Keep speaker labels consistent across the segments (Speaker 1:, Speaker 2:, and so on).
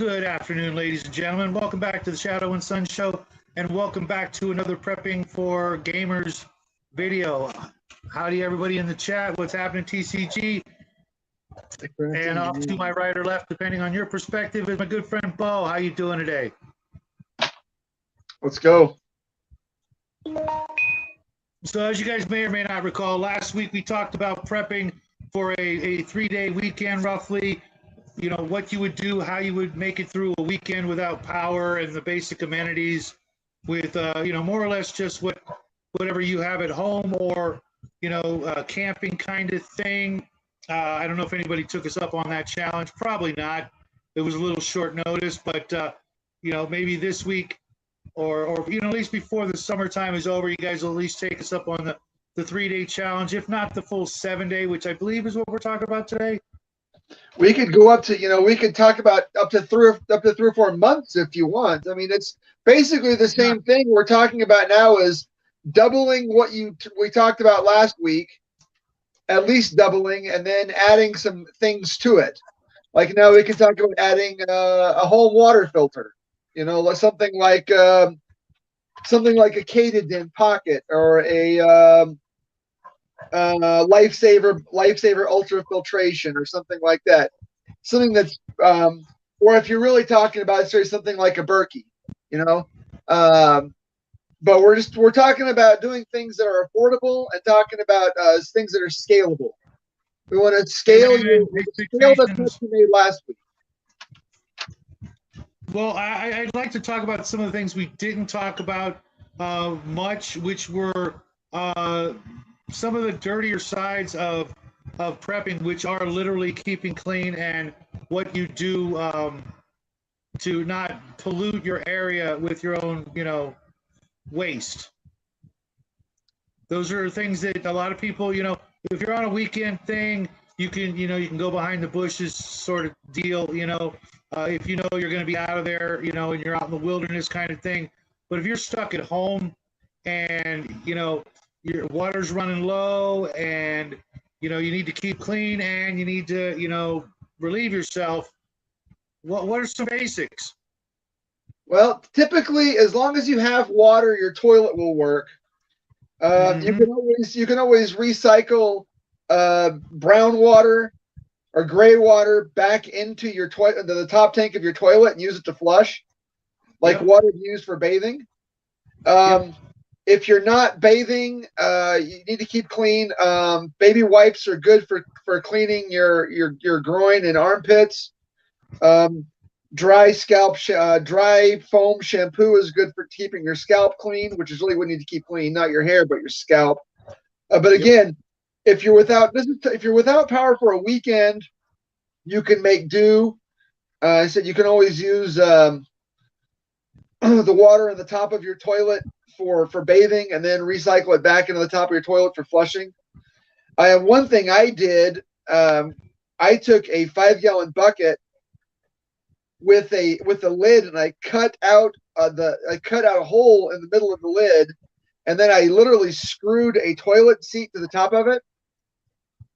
Speaker 1: Good afternoon, ladies and gentlemen. Welcome back to the Shadow and Sun Show, and welcome back to another Prepping for Gamers video. Howdy, everybody in the chat. What's happening, TCG? And off to my right or left, depending on your perspective, is my good friend Bo. How you doing today?
Speaker 2: Let's go.
Speaker 1: So as you guys may or may not recall, last week we talked about prepping for a 3-day weekend roughly. You know, what you would do, how you would make it through a weekend without power and the basic amenities with, you know, more or less just whatever you have at home or, you know, camping kind of thing. I don't know if anybody took us up on that challenge. Probably not. It was a little short notice, but, you know, maybe this week or you know, at least before the summertime is over, you guys will at least take us up on the 3-day challenge, if not the full 7-day, which I believe is what we're talking about today.
Speaker 2: We could go up to, you know, we could talk about up to three or 4 months if you want. I mean, it's basically the same thing we're talking about now is doubling what we talked about last week, at least doubling, and then adding some things to it. Like now we can talk about adding a home water filter, you know, something like a Katadyn pocket or a lifesaver ultra filtration or something like that. Something that's or if you're really talking about something like a Berkey, you know. But we're talking about doing things that are affordable and talking about things that are scalable. We want to scale the cuts you made last week.
Speaker 1: Well, I'd like to talk about some of the things we didn't talk about much, which were some of the dirtier sides of prepping, which are literally keeping clean and what you do to not pollute your area with your own, you know, waste. Those are things that a lot of people, you know, if you're on a weekend thing, you can go behind the bushes sort of deal, you know, if you know you're going to be out of there, you know, and you're out in the wilderness kind of thing. But if you're stuck at home and, you know, your water's running low and, you know, you need to keep clean and you need to, you know, relieve yourself, what are some basics?
Speaker 2: Well, typically, as long as you have water, your toilet will work. You can always recycle brown water or gray water back into your toilet, into the top tank of your toilet, and use it to flush, like water used for bathing. If you're not bathing, you need to keep clean. Baby wipes are good for cleaning your groin and armpits. Dry foam shampoo is good for keeping your scalp clean, which is really what you need to keep clean, not your hair, but your scalp. But again, if you're without power for a weekend, you can make do. I said you can always use the water in the top of your toilet for bathing, and then recycle it back into the top of your toilet for flushing. One thing I did, I took a 5-gallon bucket with a lid, and I cut out a hole in the middle of the lid, and then I literally screwed a toilet seat to the top of it.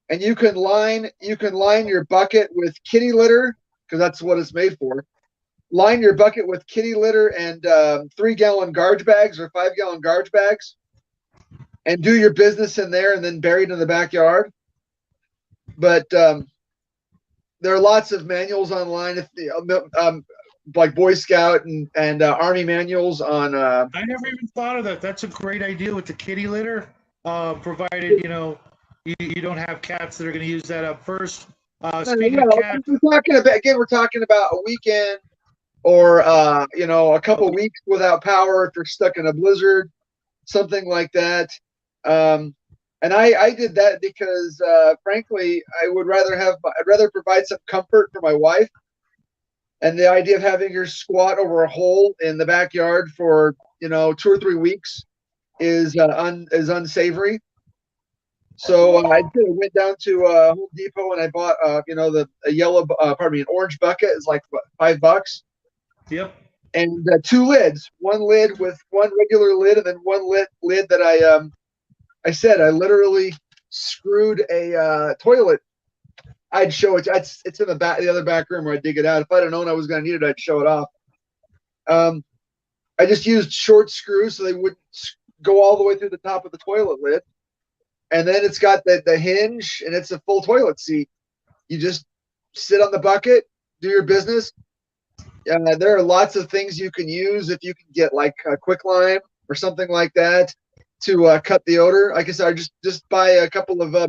Speaker 2: And you can line your bucket with kitty litter, because that's what it's made for. Line your bucket with kitty litter and 3-gallon garbage bags or 5-gallon garbage bags, and do your business in there, and then bury it in the backyard. But there are lots of manuals online, like Boy Scout and Army manuals on.
Speaker 1: I never even thought of that. That's a great idea with the kitty litter, provided you know you don't have cats that are going to use that up first. Speaking of cats,
Speaker 2: we're talking about a weekend or you know, a couple weeks without power if you're stuck in a blizzard, something like that. And I did that because, frankly, I'd rather provide some comfort for my wife. And the idea of having her squat over a hole in the backyard for, you know, 2 or 3 weeks is unsavory. So I went down to Home Depot and I bought, you know, an orange bucket is like what, $5.
Speaker 1: Yep.
Speaker 2: And 2 lids, one lid with one regular lid, and then one lid that I literally screwed a toilet I'd show it. It's in the other back room where I dig it out. If I'd have known I was going to need it, I'd show it off. I just used short screws so they wouldn't go all the way through the top of the toilet lid. And then it's got the hinge, and it's a full toilet seat. You just sit on the bucket, do your business. There are lots of things you can use if you can get like a quicklime or something like that to cut the odor. Like I said, just buy a couple of go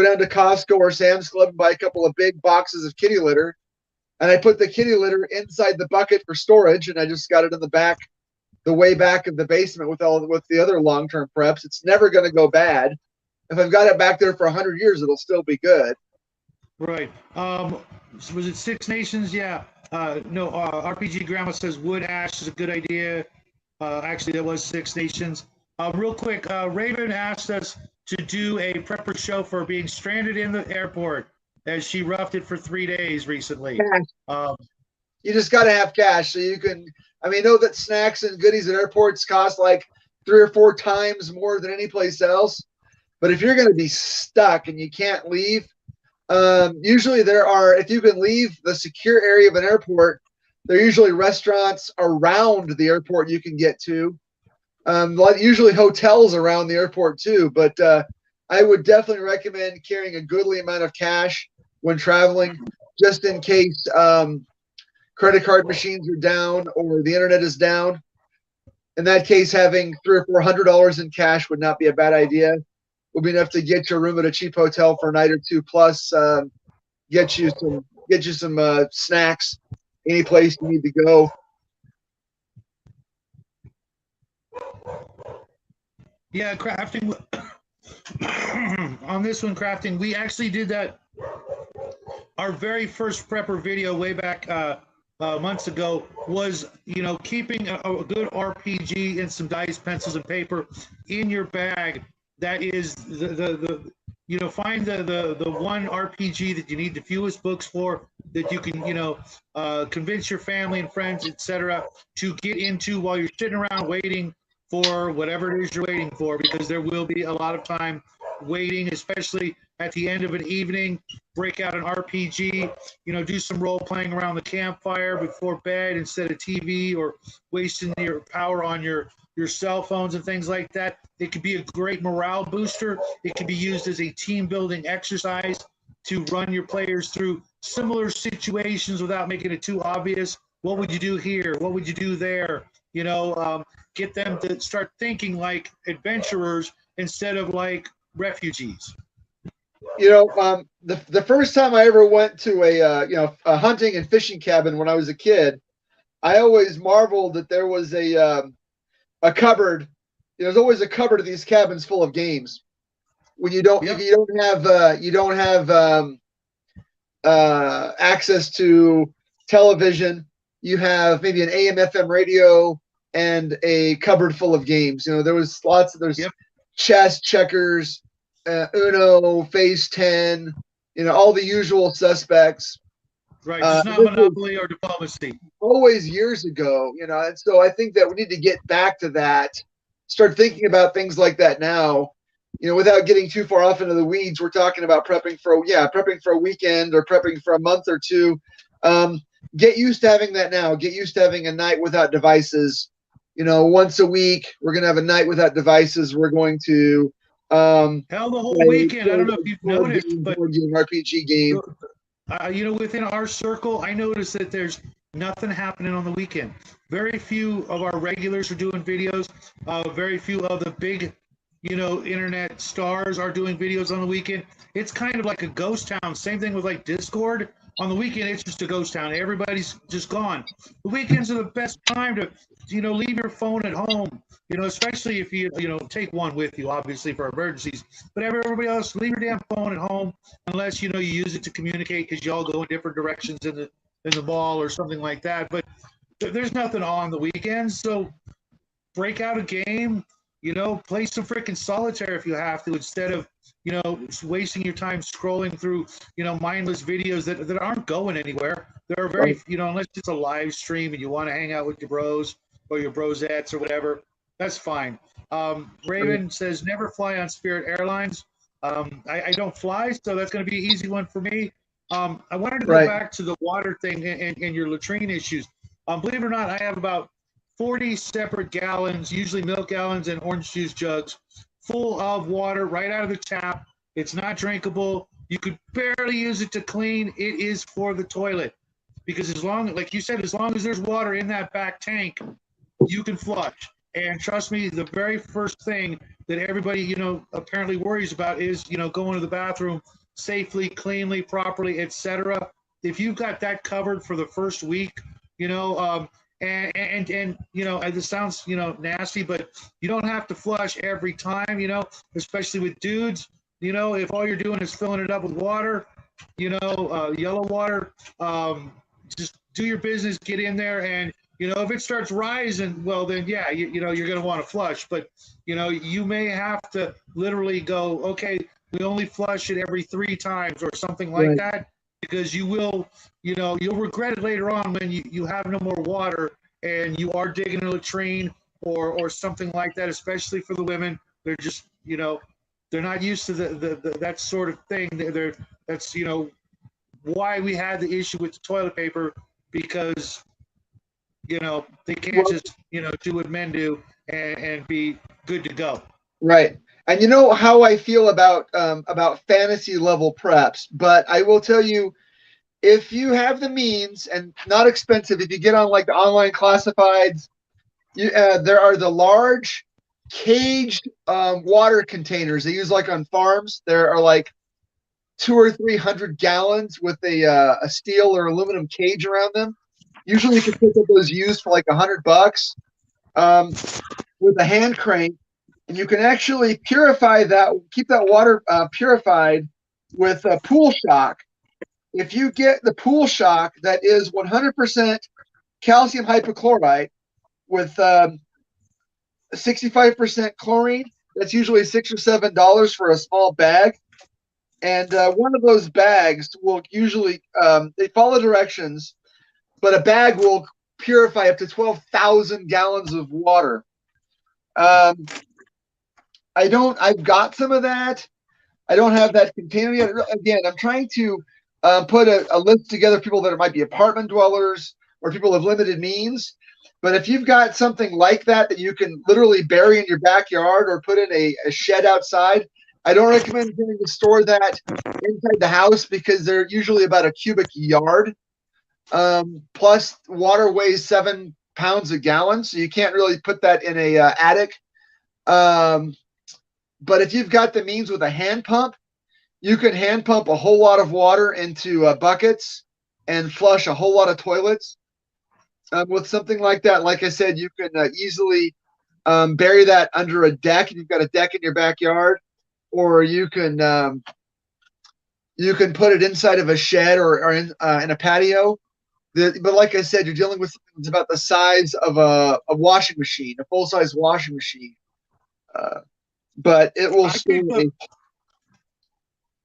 Speaker 2: down to Costco or Sam's Club and buy a couple of big boxes of kitty litter. And I put the kitty litter inside the bucket for storage, and I just got it in the way back of the basement with the other long-term preps. It's never going to go bad. If I've got it back there for 100 years, it'll still be good.
Speaker 1: Right. Was it Six Nations? Yeah. No, RPG Grandma says wood ash is a good idea. Actually, that was Six Nations. Real quick, Raven asked us to do a prepper show for being stranded in the airport as she roughed it for 3 days recently.
Speaker 2: You just got to have cash so you can. I mean, know that snacks and goodies at airports cost like 3 or 4 times more than any place else. But if you're going to be stuck and you can't leave, usually if you can leave the secure area of an airport, there are usually restaurants around the airport you can get to. Usually hotels around the airport too. But I would definitely recommend carrying a goodly amount of cash when traveling, just in case credit card machines are down or the internet is down. In that case, having $300 or $400 in cash would not be a bad idea. Would be enough to get you a room at a cheap hotel for a night or two, plus get you some snacks any place you need to go.
Speaker 1: Yeah, crafting. On this one, crafting, we actually did that. Our very first prepper video way back months ago was, keeping a good RPG and some dice, pencils, and paper in your bag. That is find the one RPG that you need the fewest books for, that you can, convince your family and friends, etc., to get into while you're sitting around waiting for whatever it is you're waiting for, because there will be a lot of time waiting, especially at the end of an evening. Break out an RPG, do some role playing around the campfire before bed instead of TV, or wasting your power on your cell phones and things like that. It could be a great morale booster. It can be used as a team building exercise to run your players through similar situations without making it too obvious. What would you do here? What would you do there? Get them to start thinking like adventurers instead of like refugees.
Speaker 2: The first time I ever went to a hunting and fishing cabin when I was a kid, I always marveled that there was a cupboard. There's always a cupboard of these cabins full of games. When you don't have access to television, you have maybe an AM/FM radio and a cupboard full of games. There's chess, checkers, Uno, Phase 10, all the usual suspects.
Speaker 1: Right, it's not Monopoly or Diplomacy.
Speaker 2: Always years ago, and so I think that we need to get back to that. Start thinking about things like that now, without getting too far off into the weeds. We're talking about prepping for a weekend or prepping for a month or two. Get used to having that now. Get used to having a night without devices. Once a week, we're going to have a night without devices. We're going to
Speaker 1: hell, the whole weekend. I don't know if you've noticed, but
Speaker 2: RPG game.
Speaker 1: Within our circle, I noticed that there's nothing happening on the weekend. Very few of our regulars are doing videos. Very few of the big, internet stars are doing videos on the weekend. It's kind of like a ghost town. Same thing with like Discord. On the weekend, it's just a ghost town. Everybody's just gone. The weekends are the best time to, leave your phone at home. Especially if you, take one with you, obviously for emergencies. But everybody else, leave your damn phone at home, unless you use it to communicate because you all go in different directions in the mall or something like that. But there's nothing on the weekends, so break out a game. Play some freaking solitaire if you have to, instead of wasting your time scrolling through mindless videos that aren't going anywhere. There are very unless it's a live stream and you want to hang out with your bros or your brosettes or whatever, that's fine. Raven says never fly on Spirit Airlines. I don't fly, so that's going to be an easy one for me. I wanted to go
Speaker 2: Right.
Speaker 1: back to the water thing and your latrine issues. Believe it or not, I have about 40 separate gallons, usually milk gallons and orange juice jugs, full of water right out of the tap. It's not drinkable. You could barely use it to clean. It is for the toilet because as long, like you said, as long as there's water in that back tank, you can flush. And trust me, the very first thing that everybody, apparently worries about is, going to the bathroom safely, cleanly, properly, etc. If you've got that covered for the first week, and this sounds, nasty, but you don't have to flush every time, especially with dudes, if all you're doing is filling it up with water, yellow water, just do your business, get in there, and if it starts rising, well, then yeah, you're going to want to flush. But you may have to literally go, okay, we only flush it every 3 times or something like
Speaker 2: Right.
Speaker 1: that, because you will, you'll regret it later on when you have no more water and you are digging a latrine or something like that. Especially for the women, they're just they're not used to the that sort of thing. That's why we had the issue with the toilet paper, because they can't
Speaker 2: Well,
Speaker 1: just do what men do and be good to go.
Speaker 2: right. And you know how I feel about fantasy level preps, but I will tell you, if you have the means and not expensive, if you get on like the online classifieds, there are the large caged water containers they use like on farms. There are like 200 or 300 gallons with a steel or aluminum cage around them. Usually, you can pick up those used for like $100 with a hand crank, and you can actually purify that, keep that water purified with a pool shock. If you get the pool shock that is 100% calcium hypochlorite with 65% chlorine, that's usually $6 or $7 for a small bag. And one of those bags will usually, they follow directions, but a bag will purify up to 12,000 gallons of water. I've got some of that. I don't have that container yet. Again, I'm trying to put a list together of people that might be apartment dwellers or people of limited means. But if you've got something like that you can literally bury in your backyard or put in a shed outside, I don't recommend going to store that inside the house because they're usually about a cubic yard. Plus, water weighs 7 pounds a gallon, so you can't really put that in a attic. But if you've got the means with a hand pump, you can hand pump a whole lot of water into buckets and flush a whole lot of toilets. With something like that, like I said, you can easily bury that under a deck if you've got a deck in your backyard, or you can put it inside of a shed or in a patio. But like I said, you're dealing with something that's about the size of a washing machine, a full-size washing machine. But it will store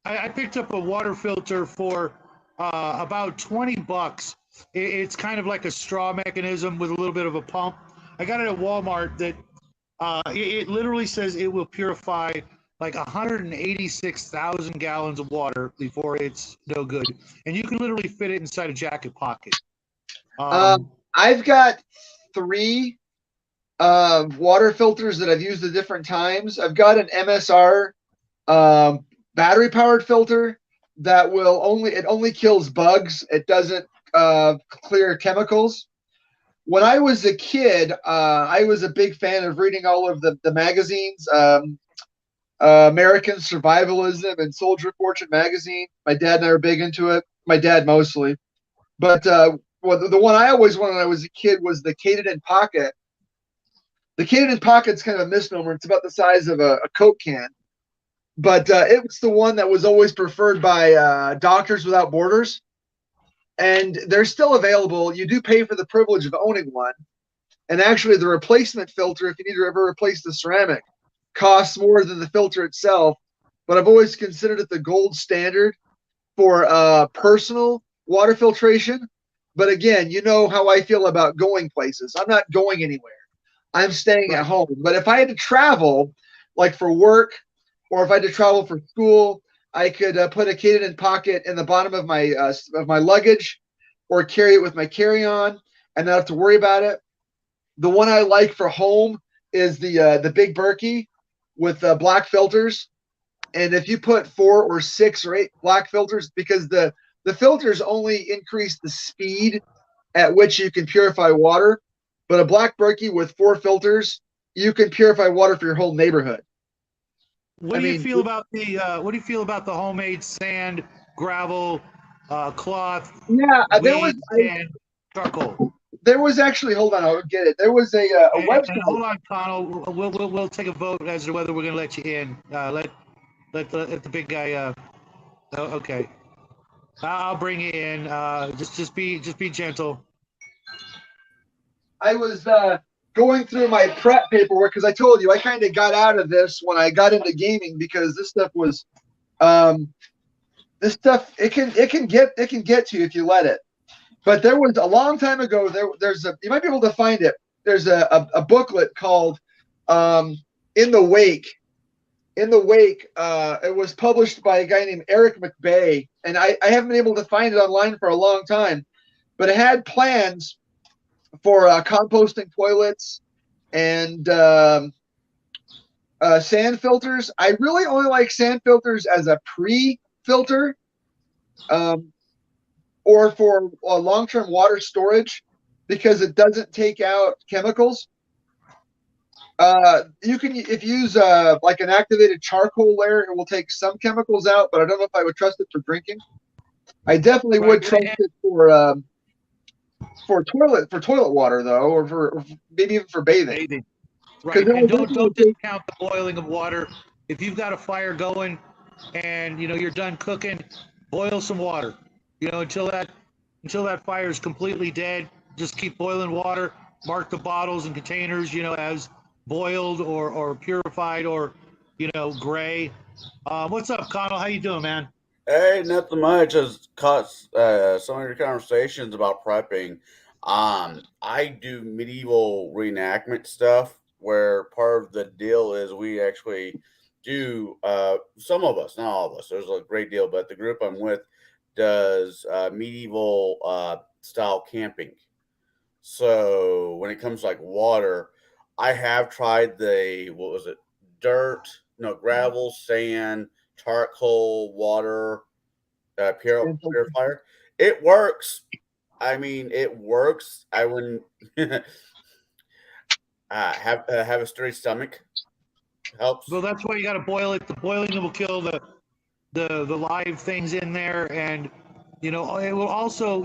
Speaker 1: I picked up a water filter for about $20. It's kind of like a straw mechanism with a little bit of a pump. I got it at Walmart. That it literally says it will purify like 186,000 gallons of water before it's no good, and you can literally fit it inside a jacket pocket.
Speaker 2: I've got 3 water filters that I've used at different times. I've got an MSR battery powered filter that only kills bugs. It doesn't clear chemicals. When I was a kid, I was a big fan of reading all of the magazines, American Survivalism and Soldier Fortune magazine. My dad and I were big into it. My dad mostly. But the one I always wanted when I was a kid was the Katadyn Pocket. The Katadyn Pocket's kind of a misnomer. It's about the size of a Coke can. But it was the one that was always preferred by Doctors Without Borders. And they're still available. You do pay for the privilege of owning one. And actually, the replacement filter, if you need to ever replace the ceramic, costs more than the filter itself. But I've always considered it the gold standard for personal water filtration. But again, you know how I feel about going places. I'm not going anywhere. I'm staying at home. But if I had to travel, like for work or if I had to travel for school, I could put a Katydin pocket in the bottom of my luggage, or carry it with my carry-on, and not have to worry about it. The one I like for home is the Big Berkey with black filters. And if you put 4 or 6 or 8 black filters, because the filters only increase the speed at which you can purify water, but a black Berkey with 4 filters, you can purify water for your whole neighborhood.
Speaker 1: What do you feel about the homemade sand, gravel, cloth, weed, and charcoal?
Speaker 2: There was actually, hold on, I'll get it. There was a website.
Speaker 1: And hold on, Connell. We'll take a vote as to whether we're going to let you in. Let the big guy. Okay, I'll bring you in. Just be gentle.
Speaker 2: I was going through my prep paperwork because I told you I kind of got out of this when I got into gaming, because this stuff was, it can get to you if you let it. But there was a long time ago. You might be able to find it. There's a booklet called In the Wake. In the Wake, it was published by a guy named Eric McBay, and I haven't been able to find it online for a long time, but it had plans for composting toilets and sand filters. I really only like sand filters as a pre-filter, or for long-term water storage, because it doesn't take out chemicals. You can, if you use like an activated charcoal layer, it will take some chemicals out, but I don't know if I would trust it for drinking. I definitely would trust it for toilet water, though, or maybe even for bathing.
Speaker 1: Right, and don't discount the boiling of water. If you've got a fire going and you're done cooking, boil some water. Until that fire is completely dead, just keep boiling water. Mark the bottles and containers, as boiled or purified or gray. What's up, Connell? How you doing, man?
Speaker 3: Hey, nothing much. Just caught some of your conversations about prepping. I do medieval reenactment stuff, where part of the deal is we actually do, some of us, not all of us, there's a great deal, but the group I'm with does medieval style camping. So when it comes to like water, I have tried gravel, sand, charcoal, water, purifier. It works. I mean, it works. I wouldn't have a sturdy stomach. Helps.
Speaker 1: Well, that's why you got to boil it. The boiling will kill the live things in there, and it will also,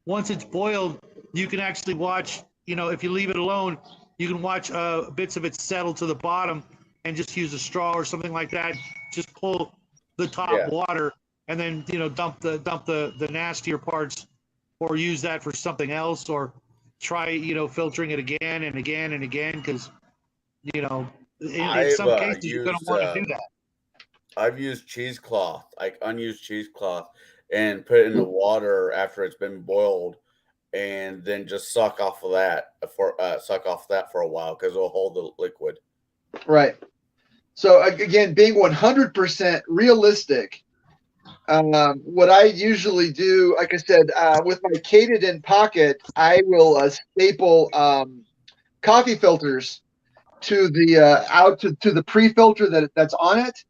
Speaker 1: once it's boiled, you can actually watch. If you leave it alone, you can watch bits of it settle to the bottom, and just use a straw or something like that. Just pull the top water, and then dump the nastier parts, or use that for something else, or try filtering it again and again and again, because in some cases you're going to want to do that.
Speaker 3: I've used cheesecloth, like unused cheesecloth, and put it in the water after it's been boiled, and then just suck off that for a while, because it'll hold the liquid.
Speaker 2: Right. So again, being 100% realistic, what I usually do, like I said, with my Katydin pocket, I will staple coffee filters to the pre-filter that's on it,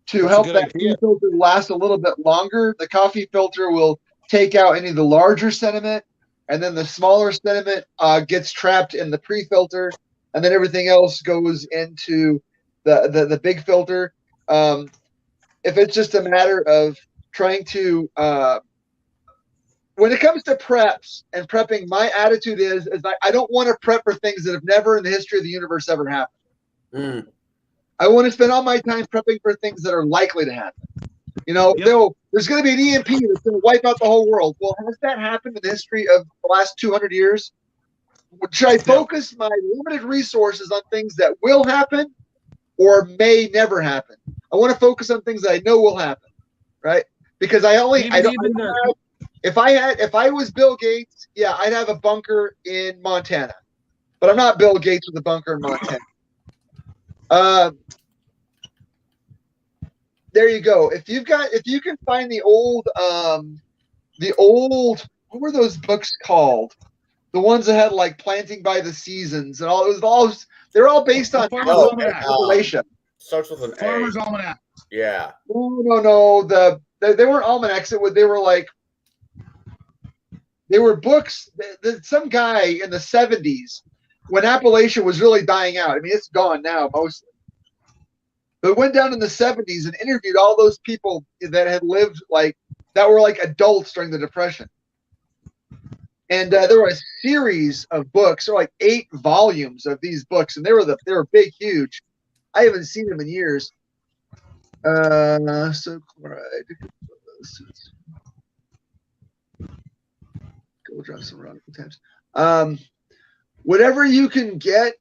Speaker 2: to help that pre-filter last a little bit longer. The coffee filter will take out any of the larger sediment, and then the smaller sediment gets trapped in the pre-filter, and then everything else goes into the big filter. If it's just a matter of trying to, when it comes to preps and prepping, my attitude is I don't want to prep for things that have never in the history of the universe ever happened.
Speaker 3: Mm.
Speaker 2: I want to spend all my time prepping for things that are likely to happen. There's going to be an EMP that's going to wipe out the whole world. Well, has that happened in the history of the last 200 years? Should I focus my limited resources on things that will happen or may never happen? I want to focus on things that I know will happen, right? Because if I was Bill Gates, I'd have a bunker in Montana, but I'm not Bill Gates with a bunker in Montana. there you go. If you can find the old what were those books called? The ones that had like Planting by the Seasons and all. It was all they're all based on
Speaker 3: Appalachia. Starts with an
Speaker 1: Farmer's
Speaker 3: A.
Speaker 1: Almanac.
Speaker 3: Yeah.
Speaker 2: No. They weren't almanacs. They were books. Some guy in the 70s, when Appalachia was really dying out. I mean, it's gone now mostly. But went down in the 70s and interviewed all those people that had lived that were like adults during the Depression. And there were a series of books. There were like 8 volumes of these books, and they were big, huge. I haven't seen them in years. So go drop some radical times. Whatever you can get,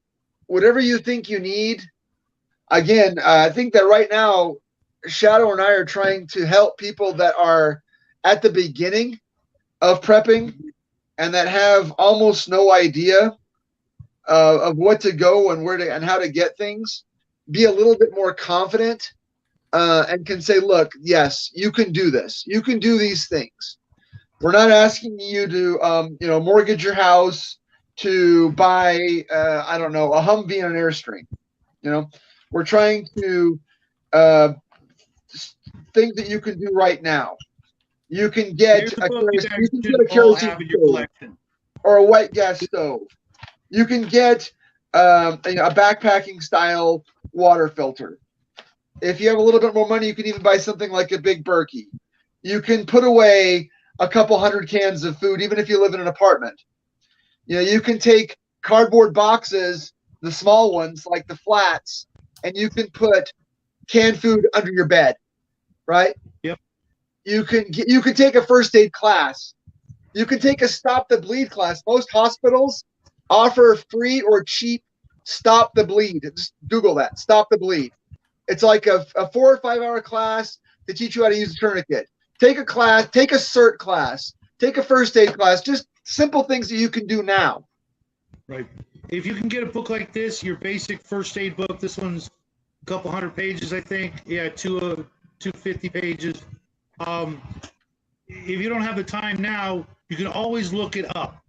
Speaker 2: whatever you think you need. Again, I think that right now, Shadow and I are trying to help people that are at the beginning of prepping and that have almost no idea of what to go and where to and how to get things, be a little bit more confident and can say, look, yes, you can do this. You can do these things. We're not asking you to, mortgage your house, to buy, a Humvee and an Airstream. We're trying to things that you can do right now. You can get a kerosene stove or a white gas stove. You can get a backpacking style water filter. If you have a little bit more money, you can even buy something like a big Berkey. You can put away a couple 100 cans of food, even if you live in an apartment. You can take cardboard boxes, the small ones like the flats, and you can put canned food under your bed, right?
Speaker 1: Yep.
Speaker 2: You can take a first aid class. You can take a stop the bleed class. Most hospitals offer free or cheap stop the bleed. Just Google that, stop the bleed. It's like a 4 or 5 hour class to teach you how to use a tourniquet. Take a class, take a CERT class, take a first aid class, just simple things that you can do now.
Speaker 1: Right. If you can get a book like this, your basic first aid book, this one's a couple 100 pages, I think. Yeah, 250 pages. If you don't have the time now, you can always look it up.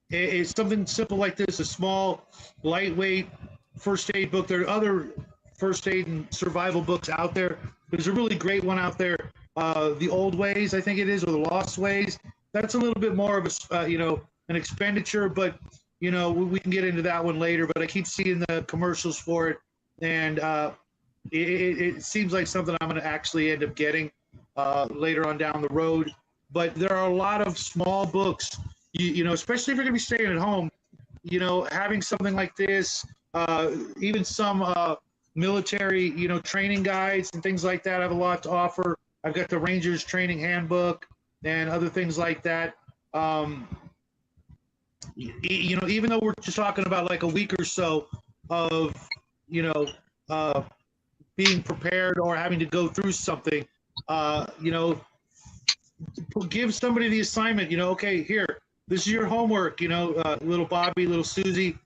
Speaker 1: It's something simple like this, a small, lightweight first aid book. There are other first aid and survival books out there. There's a really great one out there, The Old Ways, I think it is, or The Lost Ways. That's a little bit more of an expenditure, but we can get into that one later. But I keep seeing the commercials for it, and it seems like something I'm going to actually end up getting later on down the road. But there are a lot of small books, especially if you're going to be staying at home, having something like this, even some military, training guides and things like that have a lot to offer. I've got the Rangers Training Handbook and other things like that. Even though we're just talking about like a week or so of, being prepared or having to go through something, give somebody the assignment, okay, here, this is your homework, little Bobby, little Susie,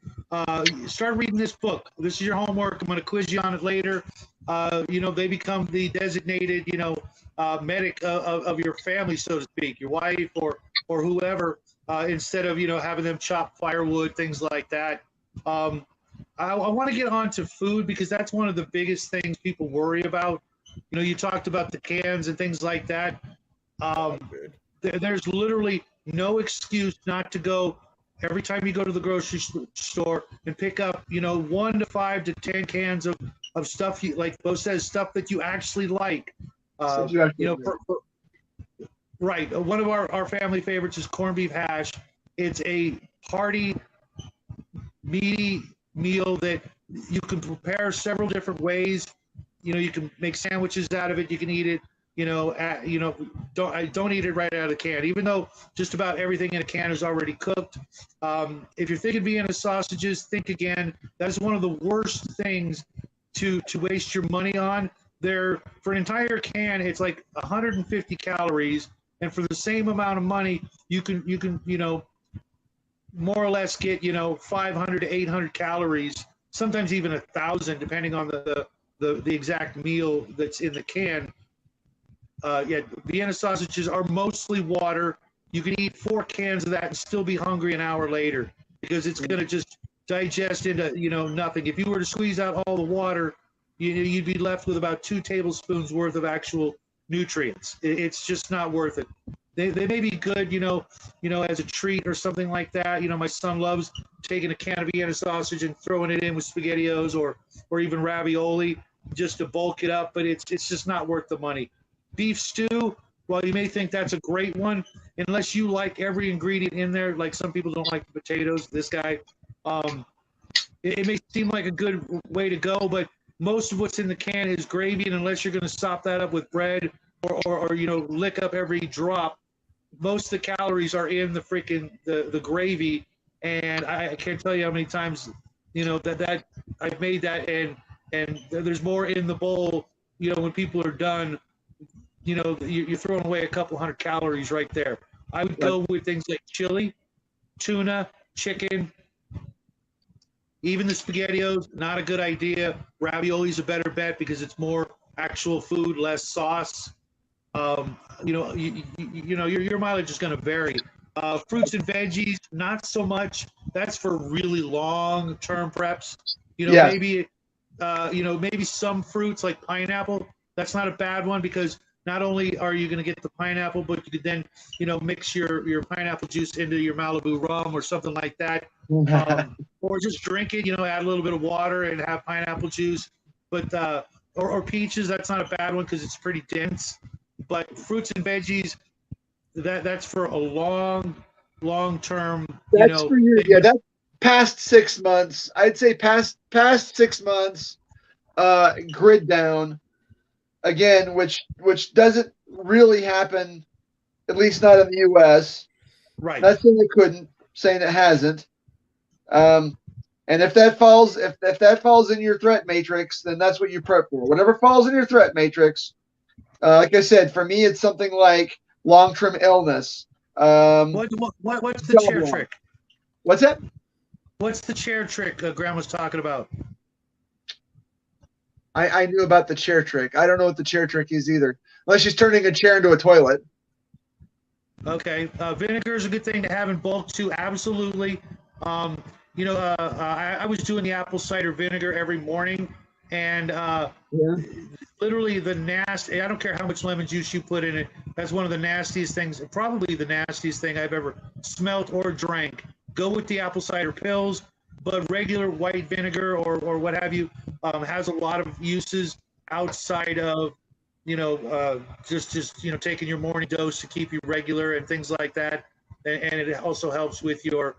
Speaker 1: start reading this book. This is your homework. I'm going to quiz you on it later. They become the designated, medic of your family, so to speak, your wife or whoever, instead of, having them chop firewood, things like that. I want to get on to food because that's one of the biggest things people worry about. You talked about the cans and things like that. There's literally no excuse not to go every time you go to the grocery store and pick up, 1 to 5 to 10 cans of stuff you like. Bo says stuff that you actually like. Right. One of our family favorites is corned beef hash. It's a hearty, meaty meal that you can prepare several different ways. You can make sandwiches out of it. You can eat it. Don't eat it right out of the can, even though just about everything in a can is already cooked. If you're thinking Vienna sausages, think again. That is one of the worst things to waste your money on. For an entire can, it's like 150 calories, and for the same amount of money, you can more or less get 500 to 800 calories, sometimes even 1,000, depending on the exact meal that's in the can, Yeah, Vienna sausages are mostly water. You can eat 4 cans of that and still be hungry an hour later because it's going to just digest into nothing. If you were to squeeze out all the water, you'd be left with about 2 tablespoons worth of actual nutrients. It's just not worth it. They may be good, as a treat or something like that. My son loves taking a can of Vienna sausage and throwing it in with SpaghettiOs or even ravioli just to bulk it up, but it's just not worth the money. Beef stew, well, you may think that's a great one, unless you like every ingredient in there. Like some people don't like the potatoes. This guy, it may seem like a good way to go, but most of what's in the can is gravy, and unless you're going to sop that up with bread or lick up every drop, most of the calories are in the freaking the gravy. And I can't tell you how many times that I've made that, and there's more in the bowl. When people are done, you're throwing away a couple hundred calories right there. I would go with things like chili, tuna, chicken. Even the SpaghettiOs, not a good idea. Ravioli's a better bet because it's more actual food, less sauce. Your mileage is going to vary. Fruits and veggies, not so much. That's for really long-term preps. Maybe some fruits like pineapple. That's not a bad one because not only are you going to get the pineapple, but you could then, mix your pineapple juice into your Malibu rum or something like that. Or just drink it, add a little bit of water and have pineapple juice. But or peaches, that's not a bad one because it's pretty dense. But fruits and veggies, that's for a long term.
Speaker 2: That's for you. Yeah, that's past 6 months. I'd say past 6 months. Grid down again, which doesn't really happen, at least not in the U.S.
Speaker 1: Right.
Speaker 2: Not saying it couldn't, saying it hasn't. And if that falls in your threat matrix, then that's what you prep for. Whatever falls in your threat matrix. Like I said, for me, it's something like long-term illness.
Speaker 1: What's the chair trick?
Speaker 2: What's that?
Speaker 1: What's the chair trick Grandma's talking about?
Speaker 2: I knew about the chair trick. I don't know what the chair trick is either, unless she's turning a chair into a toilet.
Speaker 1: Okay, vinegar is a good thing to have in bulk too. Absolutely. I was doing the apple cider vinegar every morning, and literally the nasty. I don't care how much lemon juice you put in it. That's one of the nastiest things, probably the nastiest thing I've ever smelt or drank. Go with the apple cider pills, but regular white vinegar or what have you has a lot of uses outside of just taking your morning dose to keep you regular and things like that. And it also helps with your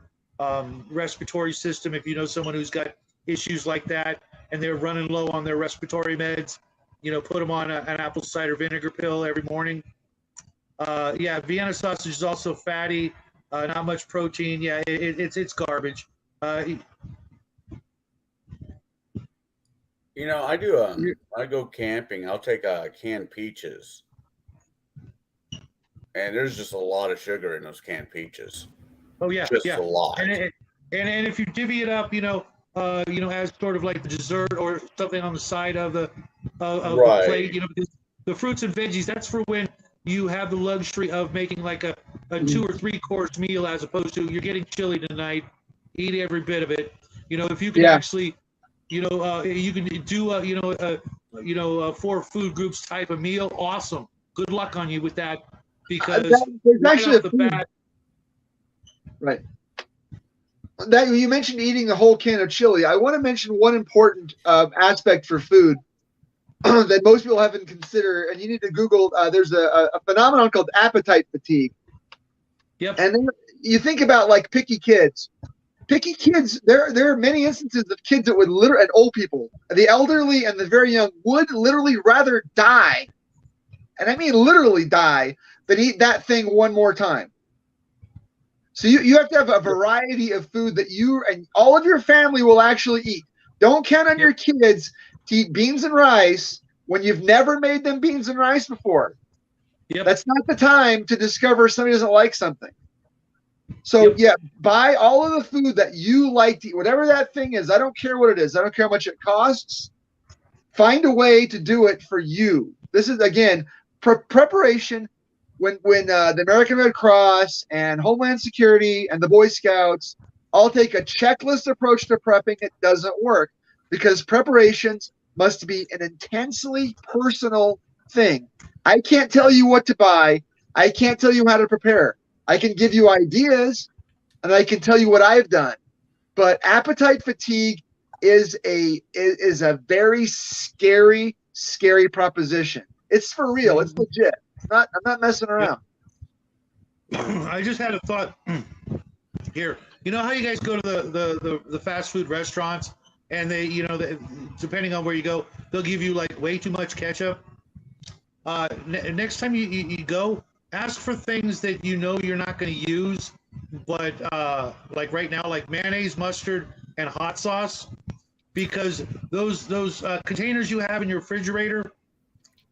Speaker 1: respiratory system. If you know someone who's got issues like that and they're running low on their respiratory meds, put them on an apple cider vinegar pill every morning. Vienna sausage is also fatty, not much protein. Yeah, it's garbage.
Speaker 3: I do. I go camping. I'll take canned peaches, and there's just a lot of sugar in those canned peaches.
Speaker 1: Oh yeah,
Speaker 3: just a lot.
Speaker 1: And if you divvy it up, as sort of like the dessert or something on the side of the plate, because the fruits and veggies, that's for when you have the luxury of making like a 2 or 3 course meal, as opposed to you're getting chili tonight, eat every bit of it. If you can actually, you can do a 4 food groups type of meal. Awesome. Good luck on you with that, because
Speaker 2: there's actually off the bat. Right. That you mentioned eating the whole can of chili. I want to mention one important aspect for food that most people haven't considered, and you need to Google. There's a phenomenon called appetite fatigue.
Speaker 1: Yep.
Speaker 2: And then you think about like picky kids. Picky kids. There are many instances of kids that would literally, and old people, the elderly and the very young, would literally rather die, and I mean literally die, than eat that thing one more time. So you have to have a variety of food that you and all of your family will actually eat. Don't count on your kids to eat beans and rice when you've never made them beans and rice before.
Speaker 1: Yep.
Speaker 2: That's not the time to discover somebody doesn't like something. So buy all of the food that you like to eat, whatever that thing is. I don't care what it is. I don't care how much it costs. Find a way to do it for you. This is, again, preparation. When the American Red Cross and Homeland Security and the Boy Scouts all take a checklist approach to prepping, it doesn't work because preparations must be an intensely personal thing. I can't tell you what to buy. I can't tell you how to prepare. I can give you ideas and I can tell you what I've done. But appetite fatigue is a very scary proposition. It's for real. It's legit. I'm not messing around.
Speaker 1: I just had a thought here. You know how you guys go to the fast food restaurants and they, depending on where you go, they'll give you like way too much ketchup. Next time you go, ask for things that you're not going to use, but like right now, like mayonnaise, mustard, and hot sauce, because those containers you have in your refrigerator,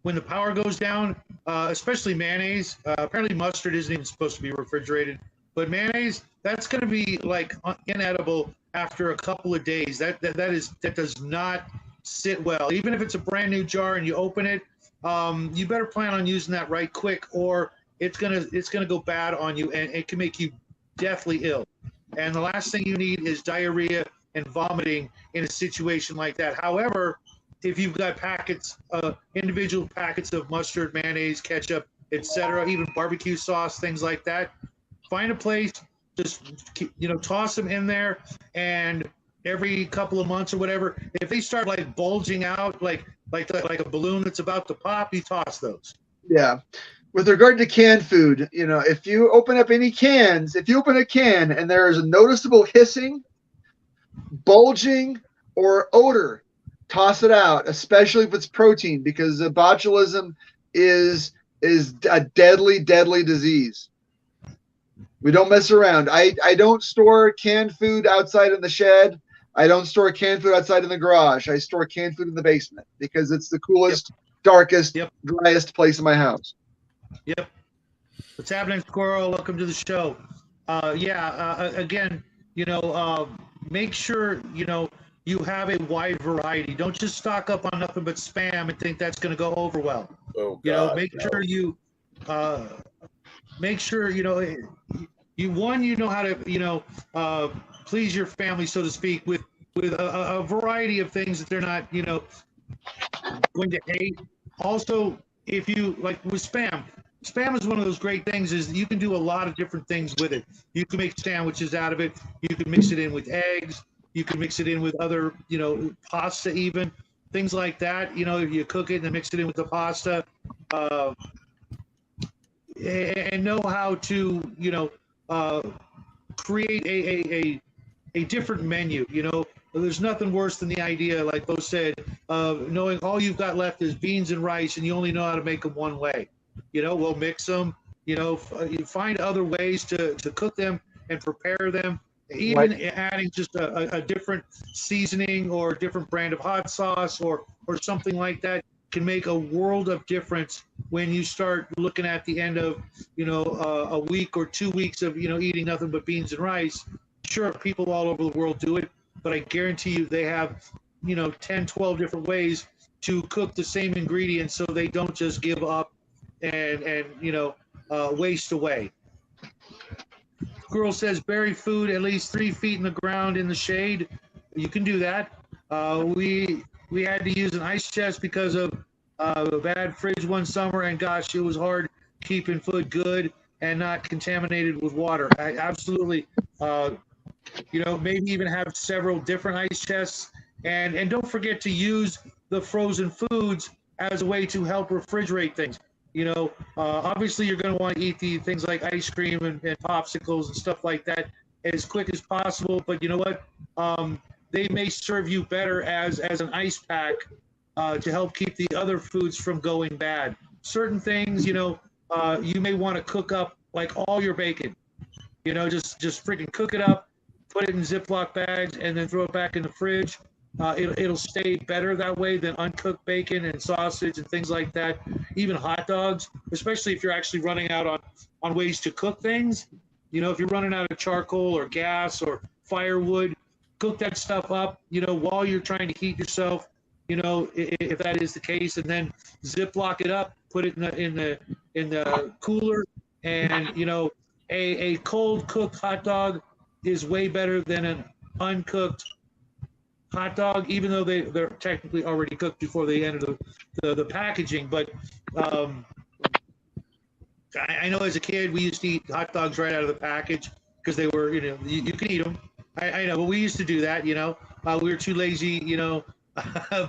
Speaker 1: when the power goes down, especially mayonnaise, apparently mustard isn't even supposed to be refrigerated, but mayonnaise, that's going to be like inedible after a couple of days. That does not sit well. Even if it's a brand new jar and you open it, you better plan on using that right quick, or it's gonna go bad on you, and it can make you deathly ill. And the last thing you need is diarrhea and vomiting in a situation like that. However, if you've got individual packets of mustard, mayonnaise, ketchup, etc., even barbecue sauce, things like that, find a place, just toss them in there, and every couple of months or whatever, if they start like bulging out like a balloon that's about to pop, you toss those.
Speaker 2: Yeah. With regard to canned food, if you open up any cans, if you open a can and there is a noticeable hissing, bulging, or odor, toss it out, especially if it's protein, because botulism is a deadly disease. We don't mess around. I don't store canned food outside in the shed. I don't store canned food outside in the garage. I store canned food in the basement because it's the coolest, darkest, driest place in my house.
Speaker 1: Yep. What's happening, Squirrel? Welcome to the show. Again, make sure, you have a wide variety. Don't just stock up on nothing but Spam and think that's going to go over well.
Speaker 3: Oh, God,
Speaker 1: make sure you know how to, please your family, so to speak, with a variety of things that they're not, going to hate. Also, if you like with Spam is one of those great things is you can do a lot of different things with it. You can make sandwiches out of it. You can mix it in with eggs. You can mix it in with other, pasta, even things like that. If you cook it and then mix it in with the pasta, and know how to, create a different menu. There's nothing worse than the idea, like Bo said, of knowing all you've got left is beans and rice, and you only know how to make them one way. We'll mix them. You find other ways to cook them and prepare them. Even adding just a different seasoning or a different brand of hot sauce or something like that can make a world of difference when you start looking at the end of, a week or 2 weeks of, eating nothing but beans and rice. Sure, people all over the world do it, but I guarantee you they have, 10, 12 different ways to cook the same ingredients so they don't just give up and waste away. Girl says bury food at least 3 feet in the ground in the shade. You can do that. We had to use an ice chest because of a bad fridge one summer, and gosh, it was hard keeping food good and not contaminated with water. Absolutely. Maybe even have several different ice chests, and don't forget to use the frozen foods as a way to help refrigerate things. Obviously you're going to want to eat the things like ice cream and popsicles and stuff like that as quick as possible. But you know what? They may serve you better as an ice pack to help keep the other foods from going bad. Certain things, you may want to cook up like all your bacon. Just freaking cook it up, put it in Ziploc bags, and then throw it back in the fridge. It'll stay better that way than uncooked bacon and sausage and things like that. Even hot dogs, especially if you're actually running out on ways to cook things. If you're running out of charcoal or gas or firewood, cook that stuff up, while you're trying to heat yourself if that is the case, and then Ziploc it up, put it in the cooler, and a cold cooked hot dog is way better than an uncooked hot dog, even though they're technically already cooked before they enter the packaging. But I know as a kid we used to eat hot dogs right out of the package because they were, you can eat them. I know, but we used to do that. We were too lazy,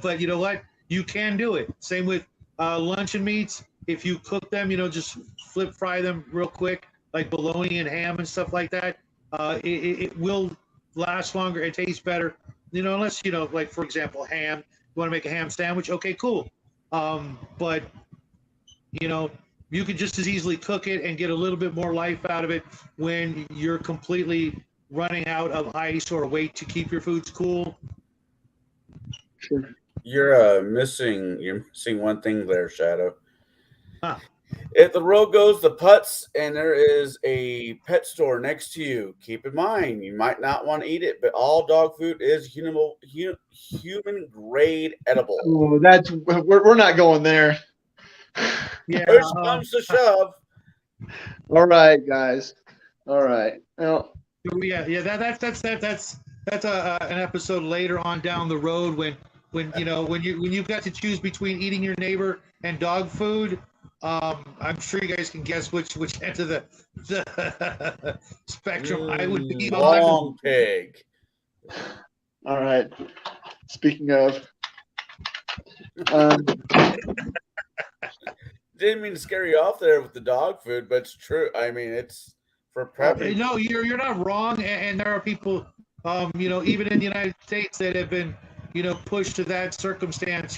Speaker 1: but you know what? You can do it. Same with luncheon meats. If you cook them, just flip fry them real quick, like bologna and ham and stuff like that. It will last longer. It tastes better. Unless, like for example, ham. You want to make a ham sandwich? Okay, cool. But you could just as easily cook it and get a little bit more life out of it when you're completely running out of ice or weight to keep your foods cool.
Speaker 2: Sure.
Speaker 3: You're missing one thing there, Shadow.
Speaker 1: Huh.
Speaker 3: If the road goes to putts and there is a pet store next to you, keep in mind you might not want to eat it, but all dog food is human grade edible.
Speaker 2: Oh, we're not going there.
Speaker 1: Yeah.
Speaker 3: Push comes to shove.
Speaker 2: All right, guys. All right. Well,
Speaker 1: Yeah. That's an episode later on down the road when you've got to choose between eating your neighbor and dog food. I'm sure you guys can guess which end of the spectrum I would be on.
Speaker 3: Long pig.
Speaker 2: All right. Speaking of,
Speaker 3: didn't mean to scare you off there with the dog food, but it's true. I mean, it's for prepping.
Speaker 1: No, you're not wrong, and there are people, even in the United States that have been, pushed to that circumstance.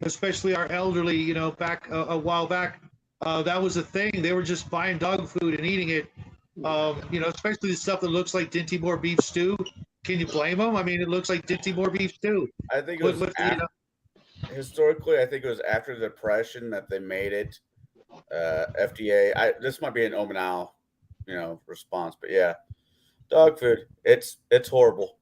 Speaker 1: Especially our elderly. Back a while back, that was a thing. They were just buying dog food and eating it. Especially the stuff that looks like Dinty Moore beef stew. Can you blame them? I mean, it looks like Dinty Moore beef stew.
Speaker 3: I think it was historically. I think it was after the Depression that they made it. FDA. This might be an Omanal, response, but yeah, dog food. It's horrible.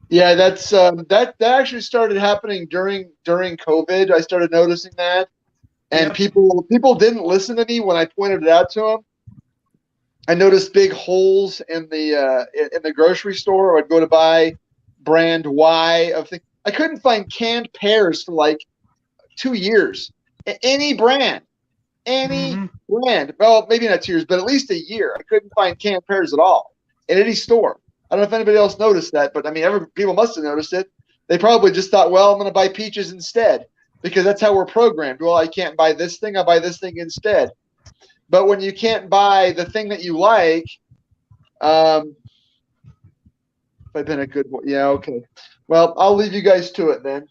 Speaker 2: Yeah, that's that actually started happening during COVID. I started noticing that, and people didn't listen to me when I pointed it out to them. I noticed big holes in the grocery store. I'd go to buy brand Y of things. I couldn't find canned pears for like 2 years. Any brand. Well, maybe not 2 years, but at least a year. I couldn't find canned pears at all in any store. I don't know if anybody else noticed that, but I mean, people must have noticed it. They probably just thought, well, I'm going to buy peaches instead because that's how we're programmed. Well, I can't buy this thing. I'll buy this thing instead. But when you can't buy the thing that you like, if I've been a good boy. Yeah, okay. Well, I'll leave you guys to it then.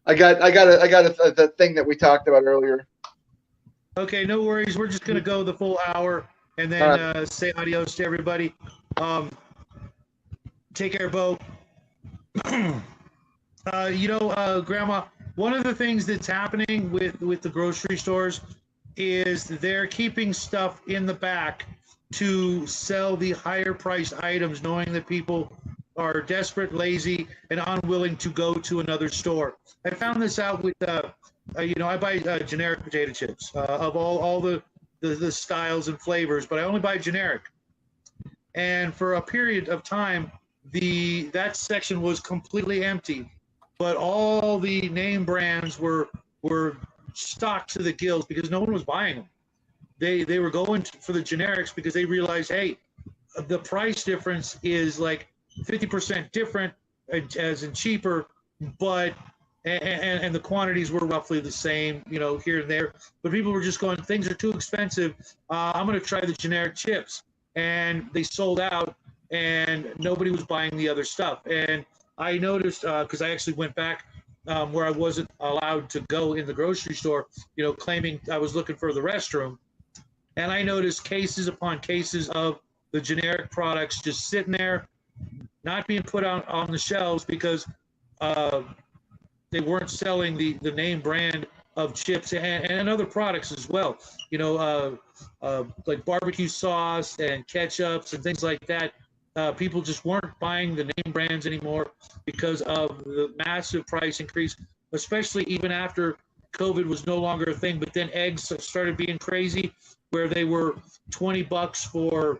Speaker 2: I got the thing that we talked about earlier.
Speaker 1: Okay, no worries. We're just gonna go the full hour and then say adios to everybody. Take care, Bo. Grandma, one of the things that's happening with the grocery stores is they're keeping stuff in the back to sell the higher priced items, knowing that people are desperate, lazy, and unwilling to go to another store. I found this out with, I buy generic potato chips of all the styles and flavors, but I only buy generic. And for a period of time, that section was completely empty, but all the name brands were stocked to the gills because no one was buying them. They were going for the generics because they realized, hey, the price difference is like 50% different, as in cheaper, but and the quantities were roughly the same, here and there. But people were just going, things are too expensive. I'm going to try the generic chips, and they sold out, and nobody was buying the other stuff. And I noticed because I actually went back where I wasn't allowed to go in the grocery store, claiming I was looking for the restroom. And I noticed cases upon cases of the generic products just sitting there, not being put on the shelves because they weren't selling the name brand of chips and other products as well. Like barbecue sauce and ketchups and things like that. People just weren't buying the name brands anymore because of the massive price increase, especially even after COVID was no longer a thing. But then eggs started being crazy, where they were $20 for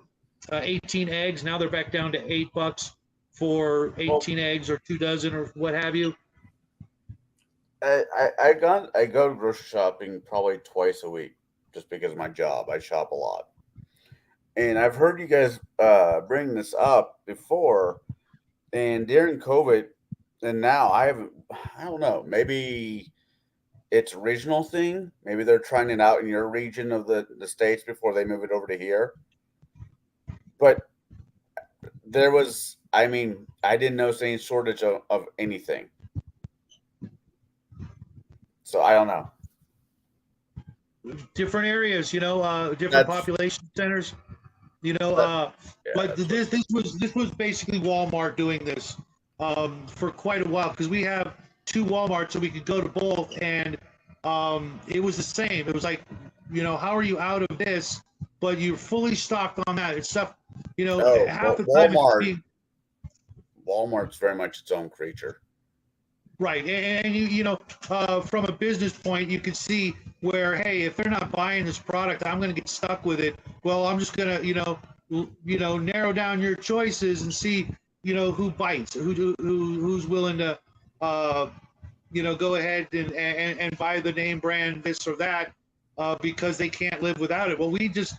Speaker 1: 18 eggs. Now they're back down to $8 for 18 eggs or 2 dozen or what have you.
Speaker 3: I go grocery shopping probably twice a week just because of my job. I shop a lot, and I've heard you guys bring this up before. And during COVID, and now I haven't. I don't know. Maybe it's a regional thing. Maybe they're trying it out in your region of the states before they move it over to here. But there was. I mean, I didn't notice any shortage of anything. So I don't know.
Speaker 1: Different areas, different
Speaker 3: That's
Speaker 1: population centers,
Speaker 3: yeah,
Speaker 1: but
Speaker 3: that's
Speaker 1: this was basically Walmart doing this for quite a while, because we have two Walmarts, so we could go to both, and it was the same. It was like, how are you out of this, but you're fully stocked on that? It's stuff, half the time it's being
Speaker 3: Walmart's very much its own creature.
Speaker 1: right, and from a business point, you can see where, hey, if they're not buying this product, I'm going to get stuck with it. Well, I'm just going to, narrow down your choices and see, who bites, who's willing to, go ahead and buy the name brand this or that, because they can't live without it. Well, we just,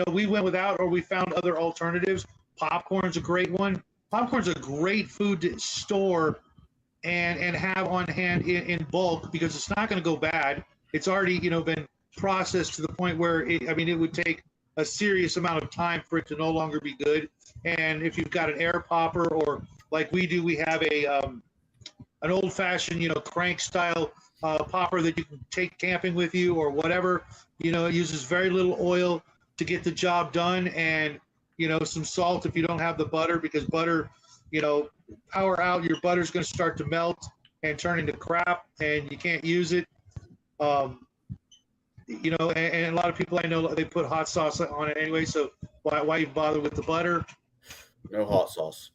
Speaker 1: we went without, or we found other alternatives. Popcorn's a great one. Popcorn's a great food to store and have on hand in bulk, because it's not going to go bad. It's already, been processed to the point where it would take a serious amount of time for it to no longer be good. And if you've got an air popper, or like we do, we have an old-fashioned, crank style popper that you can take camping with you or whatever. It uses very little oil to get the job done, and some salt if you don't have the butter, because butter, power out, your butter's going to start to melt and turn into crap, and you can't use it. And a lot of people I know, they put hot sauce on it anyway, so why even bother with the butter?
Speaker 3: No hot sauce.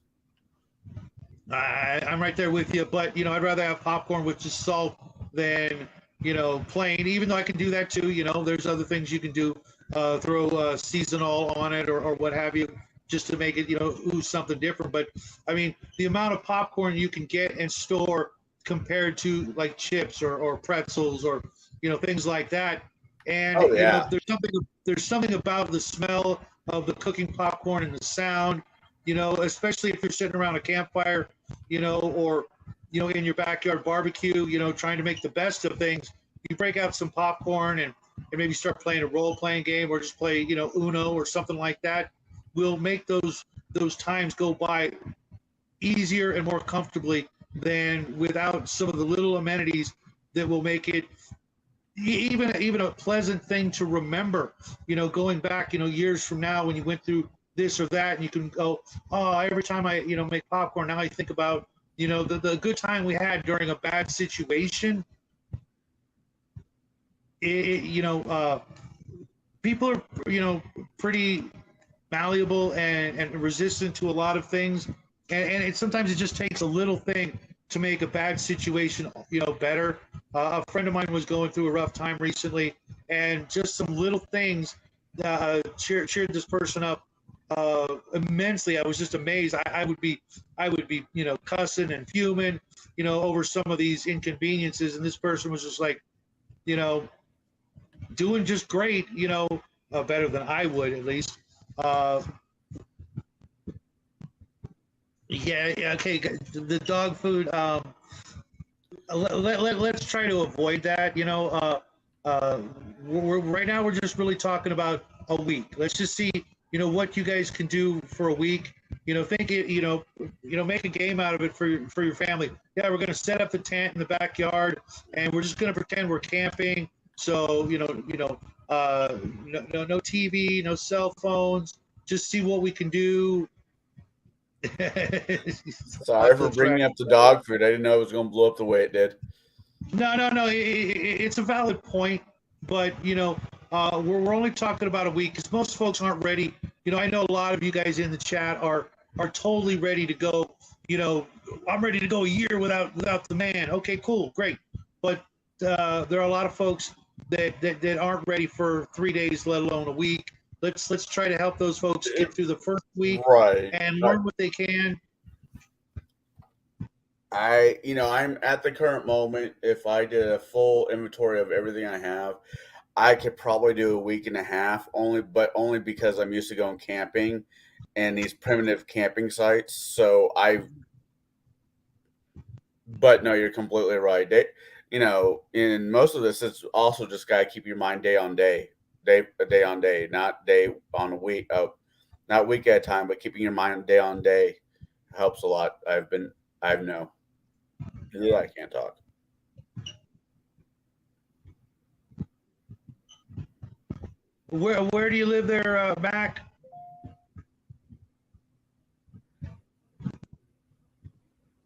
Speaker 1: I'm right there with you, but I'd rather have popcorn with just salt than plain. Even though I can do that too. There's other things you can do, throw seasonal on it or what have you, just to make it ooze something different. But the amount of popcorn you can get and store compared to like chips or pretzels or things like that. And there's something about the smell of the cooking popcorn and the sound, especially if you're sitting around a campfire, or in your backyard barbecue, trying to make the best of things. You break out some popcorn and maybe start playing a role-playing game, or just play Uno or something like that. Will make those times go by easier and more comfortably than without some of the little amenities that will make it even a pleasant thing to remember, going back, years from now, when you went through this or that, and you can go, oh, every time I, make popcorn, now I think about, the good time we had during a bad situation. People are, pretty malleable and resistant to a lot of things. And sometimes it just takes a little thing to make a bad situation, better. A friend of mine was going through a rough time recently, and just some little things cheered this person up immensely. I was just amazed. I would be, cussing and fuming, over some of these inconveniences, and this person was just like, doing just great, better than I would at least. Yeah, okay. The dog food. Let's try to avoid that. Right now we're just really talking about a week. Let's just see, what you guys can do for a week. Think it. Make a game out of it for your family. Yeah, we're gonna set up the tent in the backyard, and we're just gonna pretend we're camping. So no TV, no cell phones. Just see what we can do.
Speaker 3: Sorry for bringing up the dog food. I didn't know it was going to blow up the way it did.
Speaker 1: No. It's a valid point, but we're only talking about a week because most folks aren't ready. I know a lot of you guys in the chat are totally ready to go. I'm ready to go a year without the man. Okay, cool, great. But there are a lot of folks that aren't ready for 3 days, let alone a week. Let's try to help those folks get through the first week
Speaker 3: Right.
Speaker 1: and learn what they can.
Speaker 3: I'm at the current moment. If I did a full inventory of everything I have, I could probably do a week and a half. Only because I'm used to going camping and these primitive camping sites. But no, you're completely right. In most of this, it's also just gotta keep your mind day on day, not day on a week. Not week at a time, but keeping your mind day on day helps a lot. I've no. Yeah, I can't talk.
Speaker 1: Where do you live there, Mac?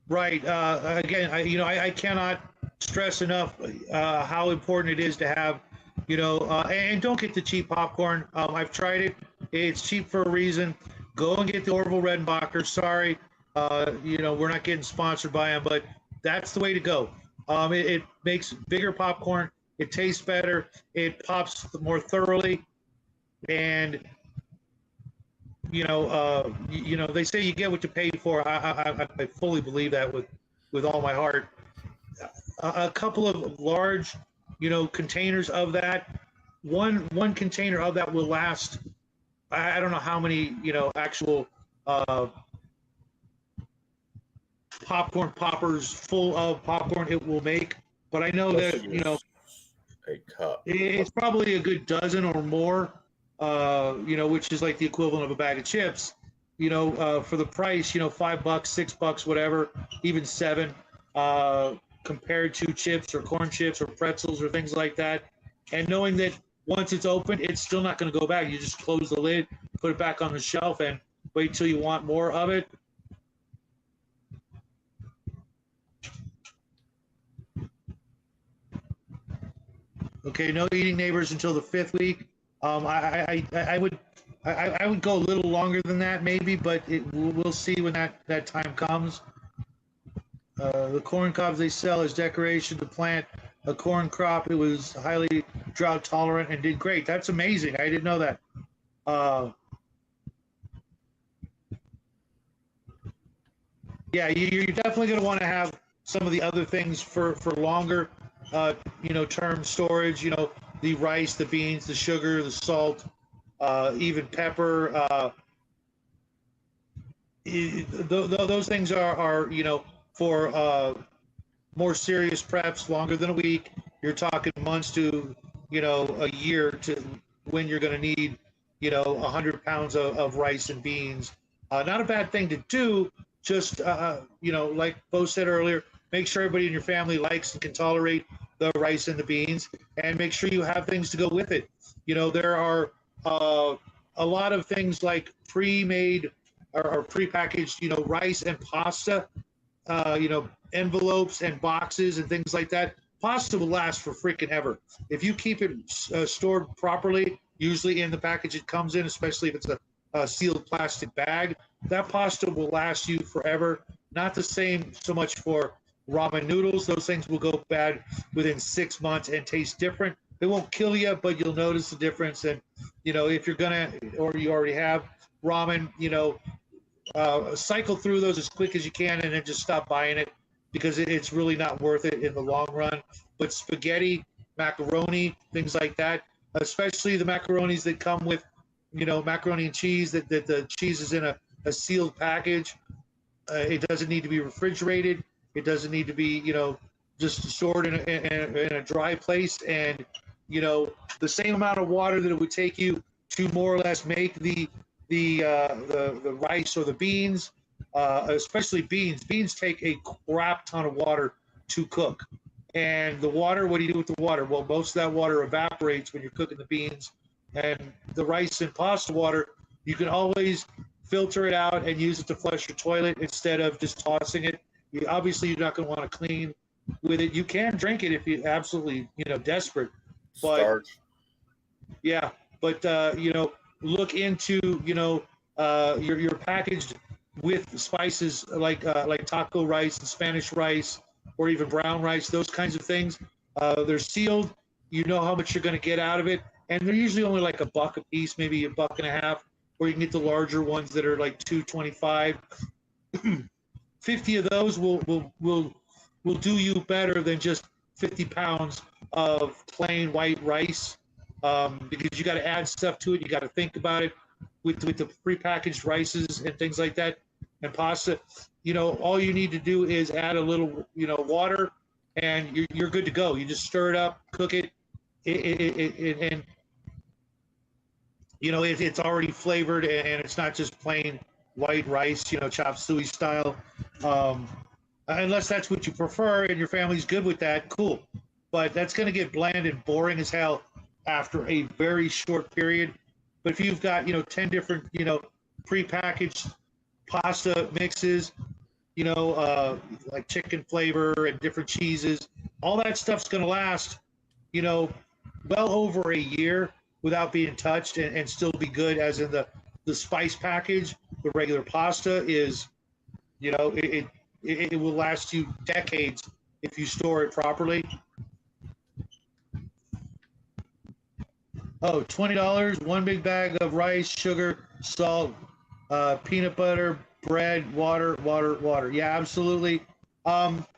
Speaker 1: Right. Again, I cannot stress enough how important it is to have, and don't get the cheap popcorn. I've tried it. It's cheap for a reason. Go and get the Orville Redenbacher. Sorry, we're not getting sponsored by them, but that's the way to go. It makes bigger popcorn. It tastes better. It pops more thoroughly, and they say you get what you pay for. I fully believe that with all my heart. A couple of large, containers of that. One container of that will last. I don't know how many, actual popcorn poppers full of popcorn it will make. But I know
Speaker 3: Let's
Speaker 1: that
Speaker 3: use a cup.
Speaker 1: it's probably a good dozen or more. Which is like the equivalent of a bag of chips. For the price, $5, $6, whatever, even seven, compared to chips or corn chips or pretzels or things like that. And knowing that once it's open, it's still not going to go back. You just close the lid, put it back on the shelf, and wait till you want more of it. Okay, no eating neighbors until the 5th week. I would go a little longer than that, maybe, but we'll see when that time comes. The corn cobs they sell as decoration to plant a corn crop. It was highly drought tolerant and did great. That's amazing. I didn't know that. Yeah, you're definitely going to want to have some of the other things for longer, term storage. The rice, the beans, the sugar, the salt, even pepper. Those things are for more serious preps, longer than a week. You're talking months to a year to when you're going to need 100 pounds of rice and beans. Not a bad thing to do. Just like Bo said earlier, make sure everybody in your family likes and can tolerate the rice and the beans, and make sure you have things to go with it. There are a lot of things like pre-made or pre-packaged, rice and pasta, envelopes and boxes and things like that. Pasta will last for freaking ever if you keep it stored properly. Usually in the package it comes in, especially if it's a sealed plastic bag, that pasta will last you forever. Not the same so much for ramen noodles. Those things will go bad within 6 months and taste different. They won't kill you, but you'll notice the difference. And if you're gonna, or you already have ramen, cycle through those as quick as you can and then just stop buying it because it's really not worth it in the long run. But spaghetti, macaroni, things like that, especially the macaronis that come with, macaroni and cheese, that the cheese is in a sealed package. It doesn't need to be refrigerated. It doesn't need to be, just stored in a dry place. And, the same amount of water that it would take you to more or less make the rice or the beans, especially beans. Beans take a crap ton of water to cook. And the water, what do you do with the water? Well, most of that water evaporates when you're cooking the beans. And the rice and pasta water, you can always filter it out and use it to flush your toilet instead of just tossing it. Obviously, you're not going to want to clean with it. You can drink it if you absolutely, desperate. But
Speaker 3: Starch.
Speaker 1: yeah, but look into your packaged with spices like taco rice and Spanish rice or even brown rice, those kinds of things. They're sealed. You know how much you're going to get out of it, and they're usually only like $1 a piece, maybe $1.50. Or you can get the larger ones that are like $2.25. 50 of those will do you better than just 50 pounds of plain white rice, because you got to add stuff to it. You got to think about it with the prepackaged rices and things like that and pasta. All you need to do is add a little water, and you're good to go. You just stir it up, cook it, and it's already flavored, and it's not just plain white rice, chop suey style. Um, unless that's what you prefer and your family's good with that, cool. But that's going to get bland and boring as hell after a very short period. But if you've got 10 different prepackaged pasta mixes, like chicken flavor and different cheeses, all that stuff's going to last you know well over a year without being touched, and still be good. As in the spice package, the regular pasta is, it will last you decades if you store it properly. Oh, $20, one big bag of rice, sugar, salt, peanut butter, bread, water, water, water. Yeah, absolutely.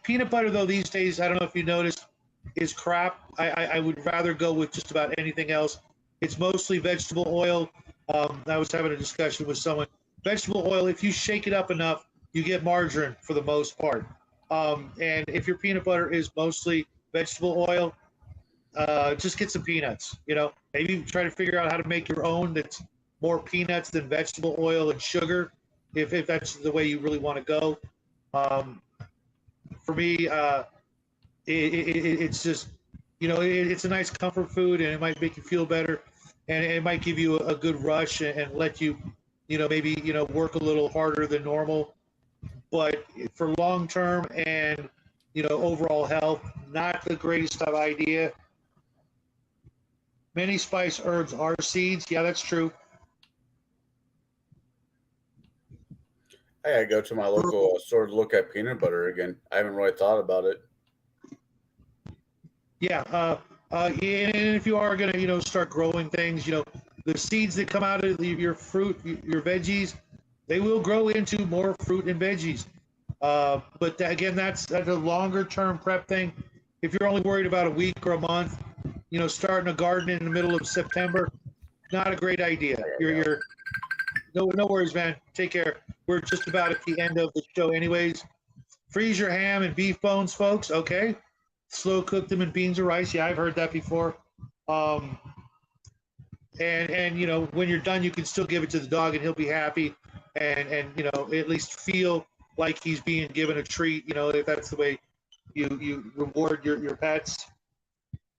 Speaker 1: Peanut butter, though, these days, I don't know if you noticed, is crap. I would rather go with just about anything else. It's mostly vegetable oil. I was having a discussion with someone. Vegetable oil, if you shake it up enough, you get margarine for the most part. And if your peanut butter is mostly vegetable oil, just get some peanuts. Maybe try to figure out how to make your own that's more peanuts than vegetable oil and sugar, if that's the way you really want to go. Um, for me, it's just, it's a nice comfort food, and it might make you feel better, and it might give you a good rush, and let you, maybe, work a little harder than normal. But for long term and, overall health, not the greatest of idea. Many spice herbs are seeds. Yeah, that's true.
Speaker 3: I gotta go to my local store to look at peanut butter again. I haven't really thought about it.
Speaker 1: Yeah, and if you are gonna, start growing things, the seeds that come out of your fruit, your veggies, they will grow into more fruit and veggies. But again, that's a longer term prep thing. If you're only worried about a week or a month, starting a garden in the middle of September, not a great idea. You're no worries, man. Take care. We're just about at the end of the show, anyways. Freeze your ham and beef bones, folks. Okay. Slow cook them in beans or rice. Yeah, I've heard that before. Um, and when you're done, you can still give it to the dog, and he'll be happy, and at least feel like he's being given a treat. If that's the way you reward your pets.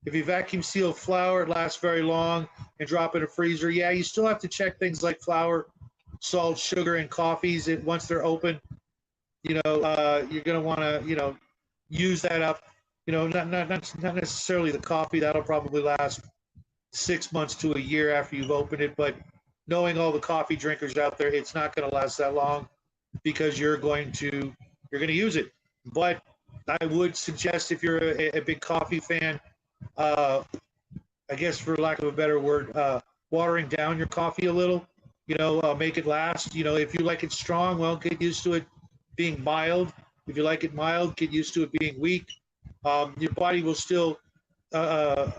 Speaker 1: If you vacuum seal flour, it lasts very long, and drop it in a freezer. Yeah, you still have to check things like flour, salt, sugar, and coffees. Once they're open, you're going to want to, use that up. Not necessarily the coffee. That'll probably last 6 months to a year after you've opened it. But knowing all the coffee drinkers out there, it's not going to last that long, because you're going to use it. But I would suggest, if you're a big coffee fan, I guess, for lack of a better word, watering down your coffee a little. Make it last. If you like it strong, well, get used to it being mild. If you like it mild, get used to it being weak. Your body will still, or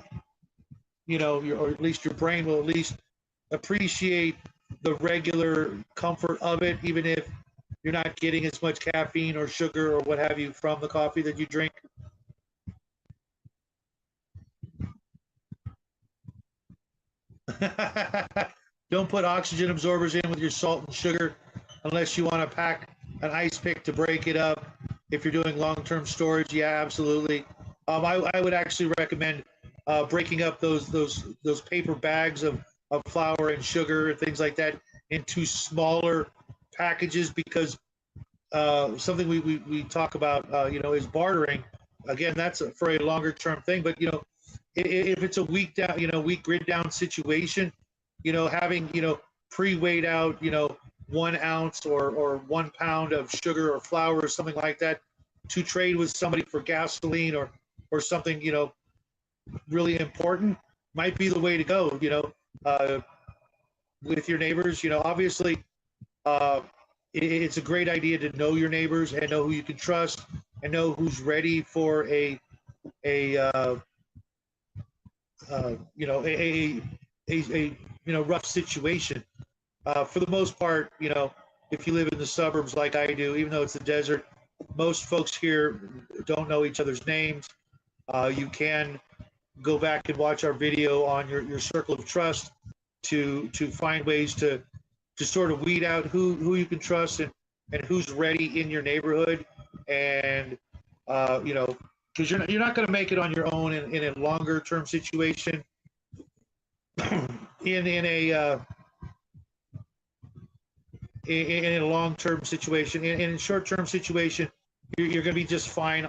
Speaker 1: at least your brain will at least appreciate the regular comfort of it, even if you're not getting as much caffeine or sugar or what have you from the coffee that you drink. Don't put oxygen absorbers in with your salt and sugar unless you want to pack an ice pick to break it up. If you're doing long-term storage, yeah, absolutely. I would actually recommend breaking up those paper bags of flour and sugar and things like that into smaller packages, because something we talk about, is bartering. again, that's for a longer term thing. But if it's a week down, week grid down situation, having pre-weighed out, 1 ounce or 1 pound of sugar or flour or something like that to trade with somebody for gasoline or something, really important might be the way to go. With your neighbors, obviously, it's a great idea to know your neighbors and know who you can trust and know who's ready for a rough situation. For the most part, if you live in the suburbs like I do, even though it's a desert, most folks here don't know each other's names. You can go back and watch our video on your circle of trust to find ways to sort of weed out who you can trust and who's ready in your neighborhood. And because you're not going to make it on your own in a longer term situation. in a long term situation, in a short term situation, you're going to be just fine.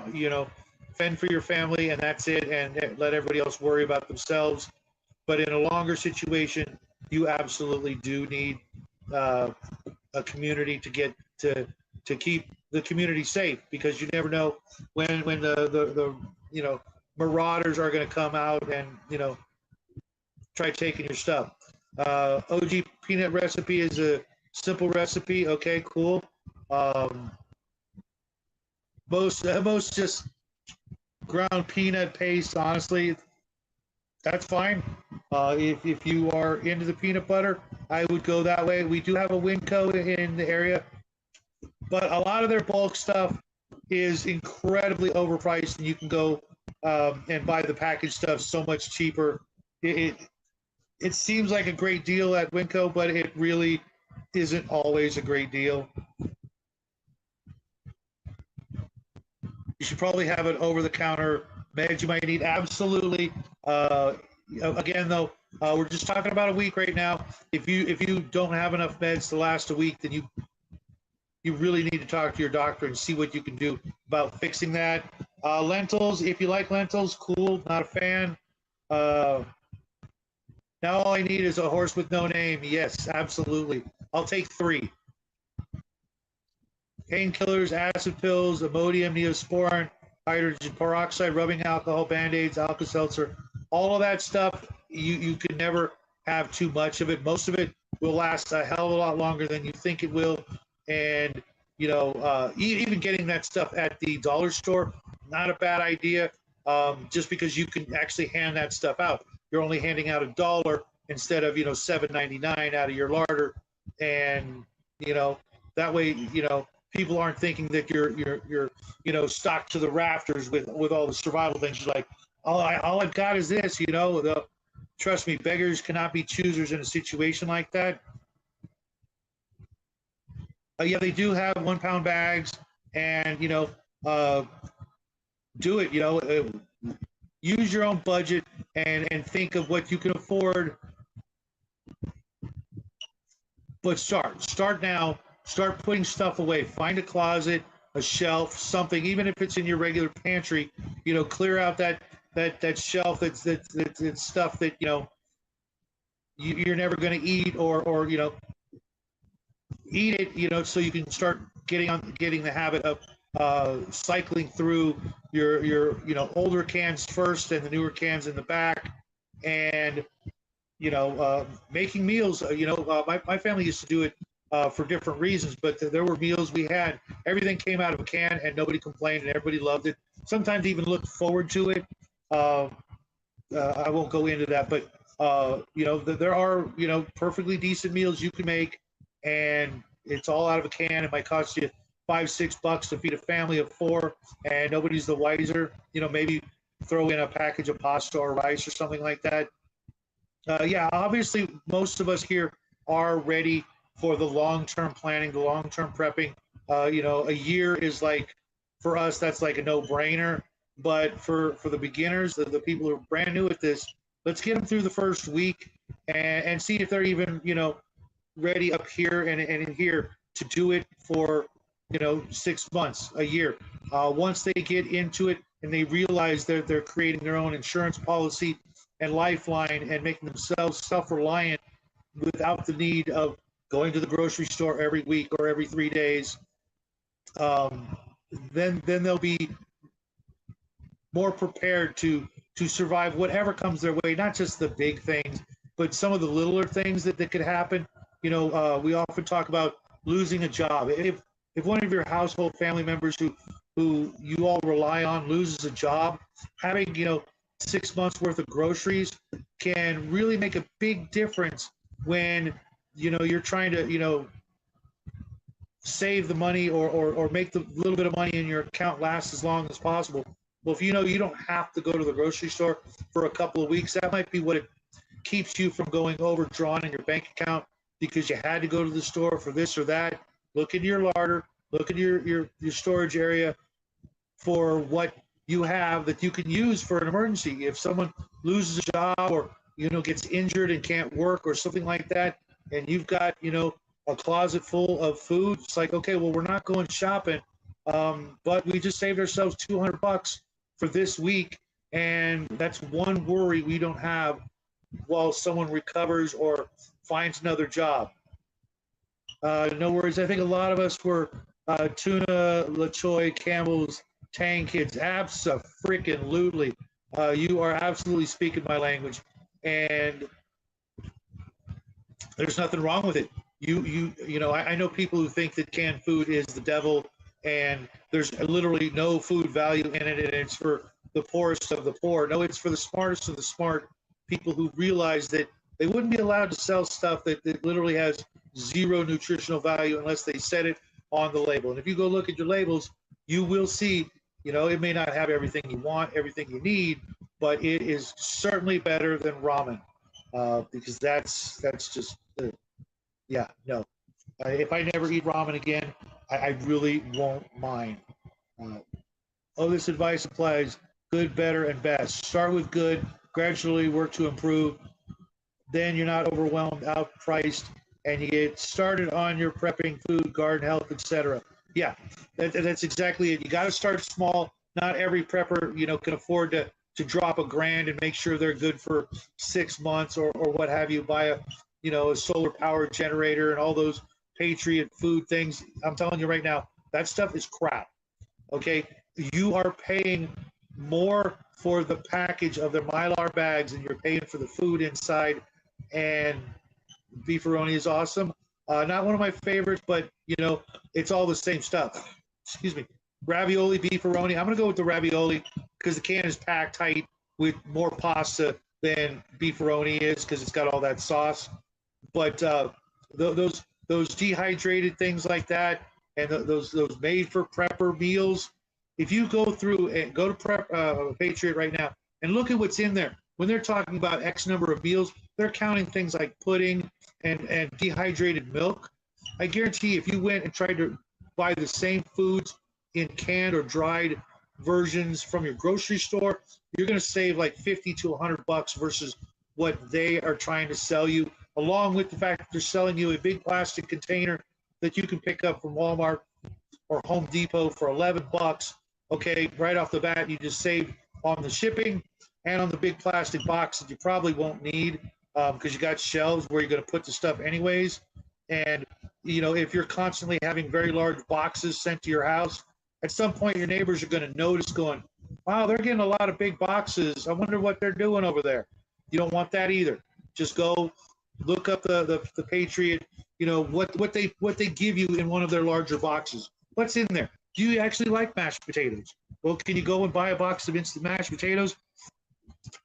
Speaker 1: Fend for your family and that's it, and let everybody else worry about themselves. But in a longer situation, you absolutely do need a community to get to keep the community safe, because you never know when the marauders are going to come out and try taking your stuff. OG peanut recipe is a simple recipe. Okay, cool. Most just ground peanut paste. Honestly, that's fine. If you are into the peanut butter, I would go that way. We do have a Winco in the area, but a lot of their bulk stuff is incredibly overpriced, and you can go and buy the packaged stuff so much cheaper. It seems like a great deal at Winco, but it really isn't always a great deal. You should probably have an over-the-counter meds you might need. Absolutely. Again, though, we're just talking about a week right now. If you don't have enough meds to last a week, then you really need to talk to your doctor and see what you can do about fixing that. Lentils, if you like lentils, cool. Not a fan. Now all I need is a horse with no name. Yes, absolutely. I'll take 3. Painkillers, acid pills, Imodium, Neosporin, hydrogen peroxide, rubbing alcohol, Band-Aids, Alka-Seltzer, all of that stuff, you can never have too much of it. Most of it will last a hell of a lot longer than you think it will. And, even getting that stuff at the dollar store, not a bad idea, just because you can actually hand that stuff out. You're only handing out $1 instead of, $7.99 out of your larder. And, that way, people aren't thinking that you're stocked to the rafters with all the survival things. You're like, all I've got is this, trust me, beggars cannot be choosers in a situation like that. Yeah, they do have 1-pound bags, and do it. Use your own budget and think of what you can afford. But start now. Start putting stuff away. Find a closet, a shelf, something. Even if it's in your regular pantry, clear out that shelf. That's stuff that you're never going to eat or eat it. So you can start getting the habit of cycling through your older cans first and the newer cans in the back, and making meals. My family used to do it for different reasons, but there were meals we had. Everything came out of a can, and nobody complained, and everybody loved it. Sometimes even looked forward to it. I won't go into that, but there are perfectly decent meals you can make, and it's all out of a can. It might cost you $5-6 to feed a family of 4, and nobody's the wiser. Maybe throw in a package of pasta or rice or something like that. Yeah, obviously, most of us here are ready for the long-term planning, the long-term prepping. A year is like, for us, that's like a no-brainer. But for the beginners, the people who are brand new at this, let's get them through the first week and see if they're even, ready up here and in here to do it for 6 months, a year. Once they get into it and they realize they're creating their own insurance policy and lifeline and making themselves self-reliant without the need of going to the grocery store every week or every 3 days, then they'll be more prepared to survive whatever comes their way. Not just the big things, but some of the littler things that could happen. We often talk about losing a job. If one of your household family members who you all rely on loses a job, having 6 months worth of groceries can really make a big difference when you're trying to save the money or make the little bit of money in your account last as long as possible. Well, if you don't have to go to the grocery store for a couple of weeks, that might be what it keeps you from going overdrawn in your bank account because you had to go to the store for this or that. Look in your larder, look in your storage area for what you have that you can use for an emergency. If someone loses a job or gets injured and can't work or something like that, and you've got a closet full of food, it's like, okay, well, we're not going shopping, but we just saved ourselves $200 for this week, and that's one worry we don't have while someone recovers or finds another job. No worries. I think a lot of us were Tuna, LaChoy, Campbell's, Tang kids. Abso-freaking-lutely. You are absolutely speaking my language, and there's nothing wrong with it. I know people who think that canned food is the devil, and there's literally no food value in it, and it's for the poorest of the poor. No, it's for the smartest of the smart people who realize that they wouldn't be allowed to sell stuff that literally has zero nutritional value unless they set it on the label. And if you go look at your labels, you will see, it may not have everything you want, everything you need, but it is certainly better than ramen, because that's just, no. If I never eat ramen again, I really won't mind. This advice applies: good, better, and best. Start with good, gradually work to improve. Then you're not overwhelmed, outpriced, and you get started on your prepping, food, garden, health, etc. Yeah, that's exactly it. You got to start small. Not every prepper, can afford to drop $1,000 and make sure they're good for 6 months or what have you. Buy a solar power generator and all those Patriot food things. I'm telling you right now, that stuff is crap. Okay, you are paying more for the package of the Mylar bags than you're paying for the food inside. And beefaroni is awesome. Not one of my favorites, but it's all the same stuff. Excuse me. Ravioli, beefaroni. I'm gonna go with the ravioli because the can is packed tight with more pasta than beefaroni is because it's got all that sauce. But those dehydrated things like that, and those made for prepper meals. If you go through and go to Patriot right now and look at what's in there, when they're talking about X number of meals, they're counting things like pudding and dehydrated milk. I guarantee if you went and tried to buy the same foods in canned or dried versions from your grocery store, you're going to save like $50 to $100 versus what they are trying to sell you, along with the fact that they're selling you a big plastic container that you can pick up from Walmart or Home Depot for $11. Okay, right off the bat, you just saved on the shipping and on the big plastic box that you probably won't need because you got shelves where you're going to put the stuff anyways. And, if you're constantly having very large boxes sent to your house, at some point your neighbors are going to notice going, wow, they're getting a lot of big boxes. I wonder what they're doing over there. You don't want that either. Just go look up the Patriot, what they give you in one of their larger boxes. What's in there? Do you actually like mashed potatoes? Well, can you go and buy a box of instant mashed potatoes,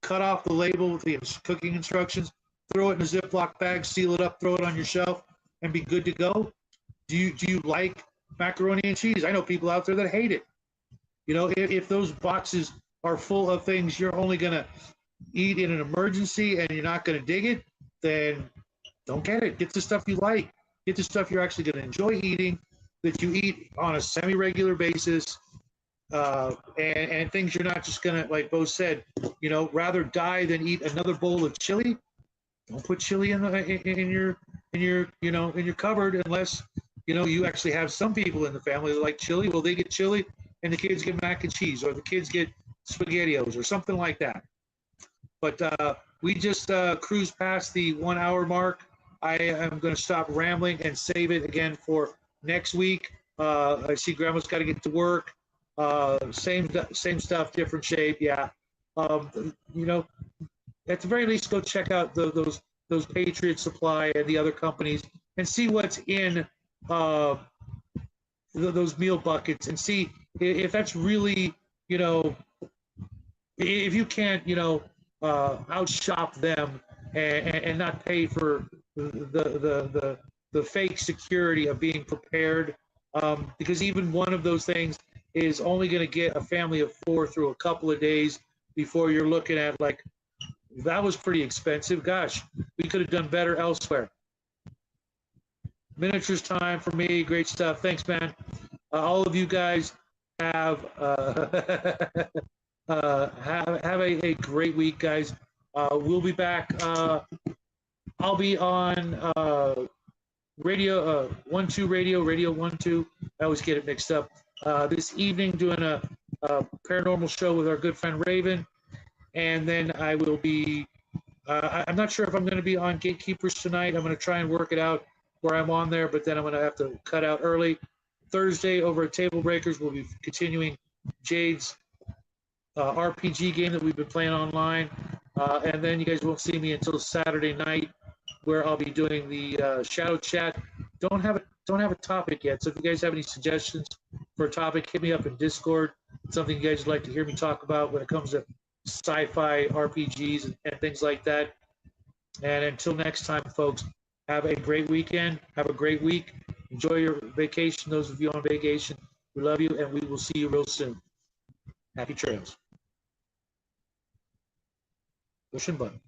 Speaker 1: cut off the label with the cooking instructions, throw it in a Ziploc bag, seal it up, throw it on your shelf, and be good to go? Do you like macaroni and cheese? I know people out there that hate it. If those boxes are full of things you're only going to eat in an emergency and you're not going to dig it, then don't get it. Get the stuff you like. Get the stuff you're actually going to enjoy eating, that you eat on a semi-regular basis, and things you're not just going to, like Bo said, rather die than eat another bowl of chili. Don't put chili in your cupboard unless You know, you actually have some people in the family that like chili. Well, they get chili, and the kids get mac and cheese, or the kids get SpaghettiOs, or something like that. But we just cruised past the 1 hour mark. I am going to stop rambling and save it again for next week. I see Grandma's got to get to work. Same stuff, different shape. Yeah. You know, at the very least, go check out those Patriot Supply and the other companies and see what's in those meal buckets and see if that's really, you know, if you can't, you know, outshop them and not pay for the fake security of being prepared, because even one of those things is only going to get a family of 4 through a couple of days before you're looking at like, that was pretty expensive. Gosh, we could have done better elsewhere. Miniatures time for me. Great stuff. Thanks, man. All of you guys have have a great week, guys. We'll be back. I'll be on radio 1-2 radio 1-2. I always get it mixed up. This evening, doing a paranormal show with our good friend Raven, and then I will be. I'm not sure if I'm going to be on Gatekeepers tonight. I'm going to try and work it out where I'm on there, but then I'm going to have to cut out early. Thursday over at Table Breakers, we'll be continuing Jade's RPG game that we've been playing online, and then you guys won't see me until Saturday night, where I'll be doing the Shadow Chat. Don't have a topic yet, so if you guys have any suggestions for a topic, hit me up in Discord. Something you guys would like to hear me talk about when it comes to sci-fi RPGs and things like that. And until next time, folks, have a great weekend. Have a great week. Enjoy your vacation. Those of you on vacation, we love you, and we will see you real soon. Happy trails. Pushing buttons.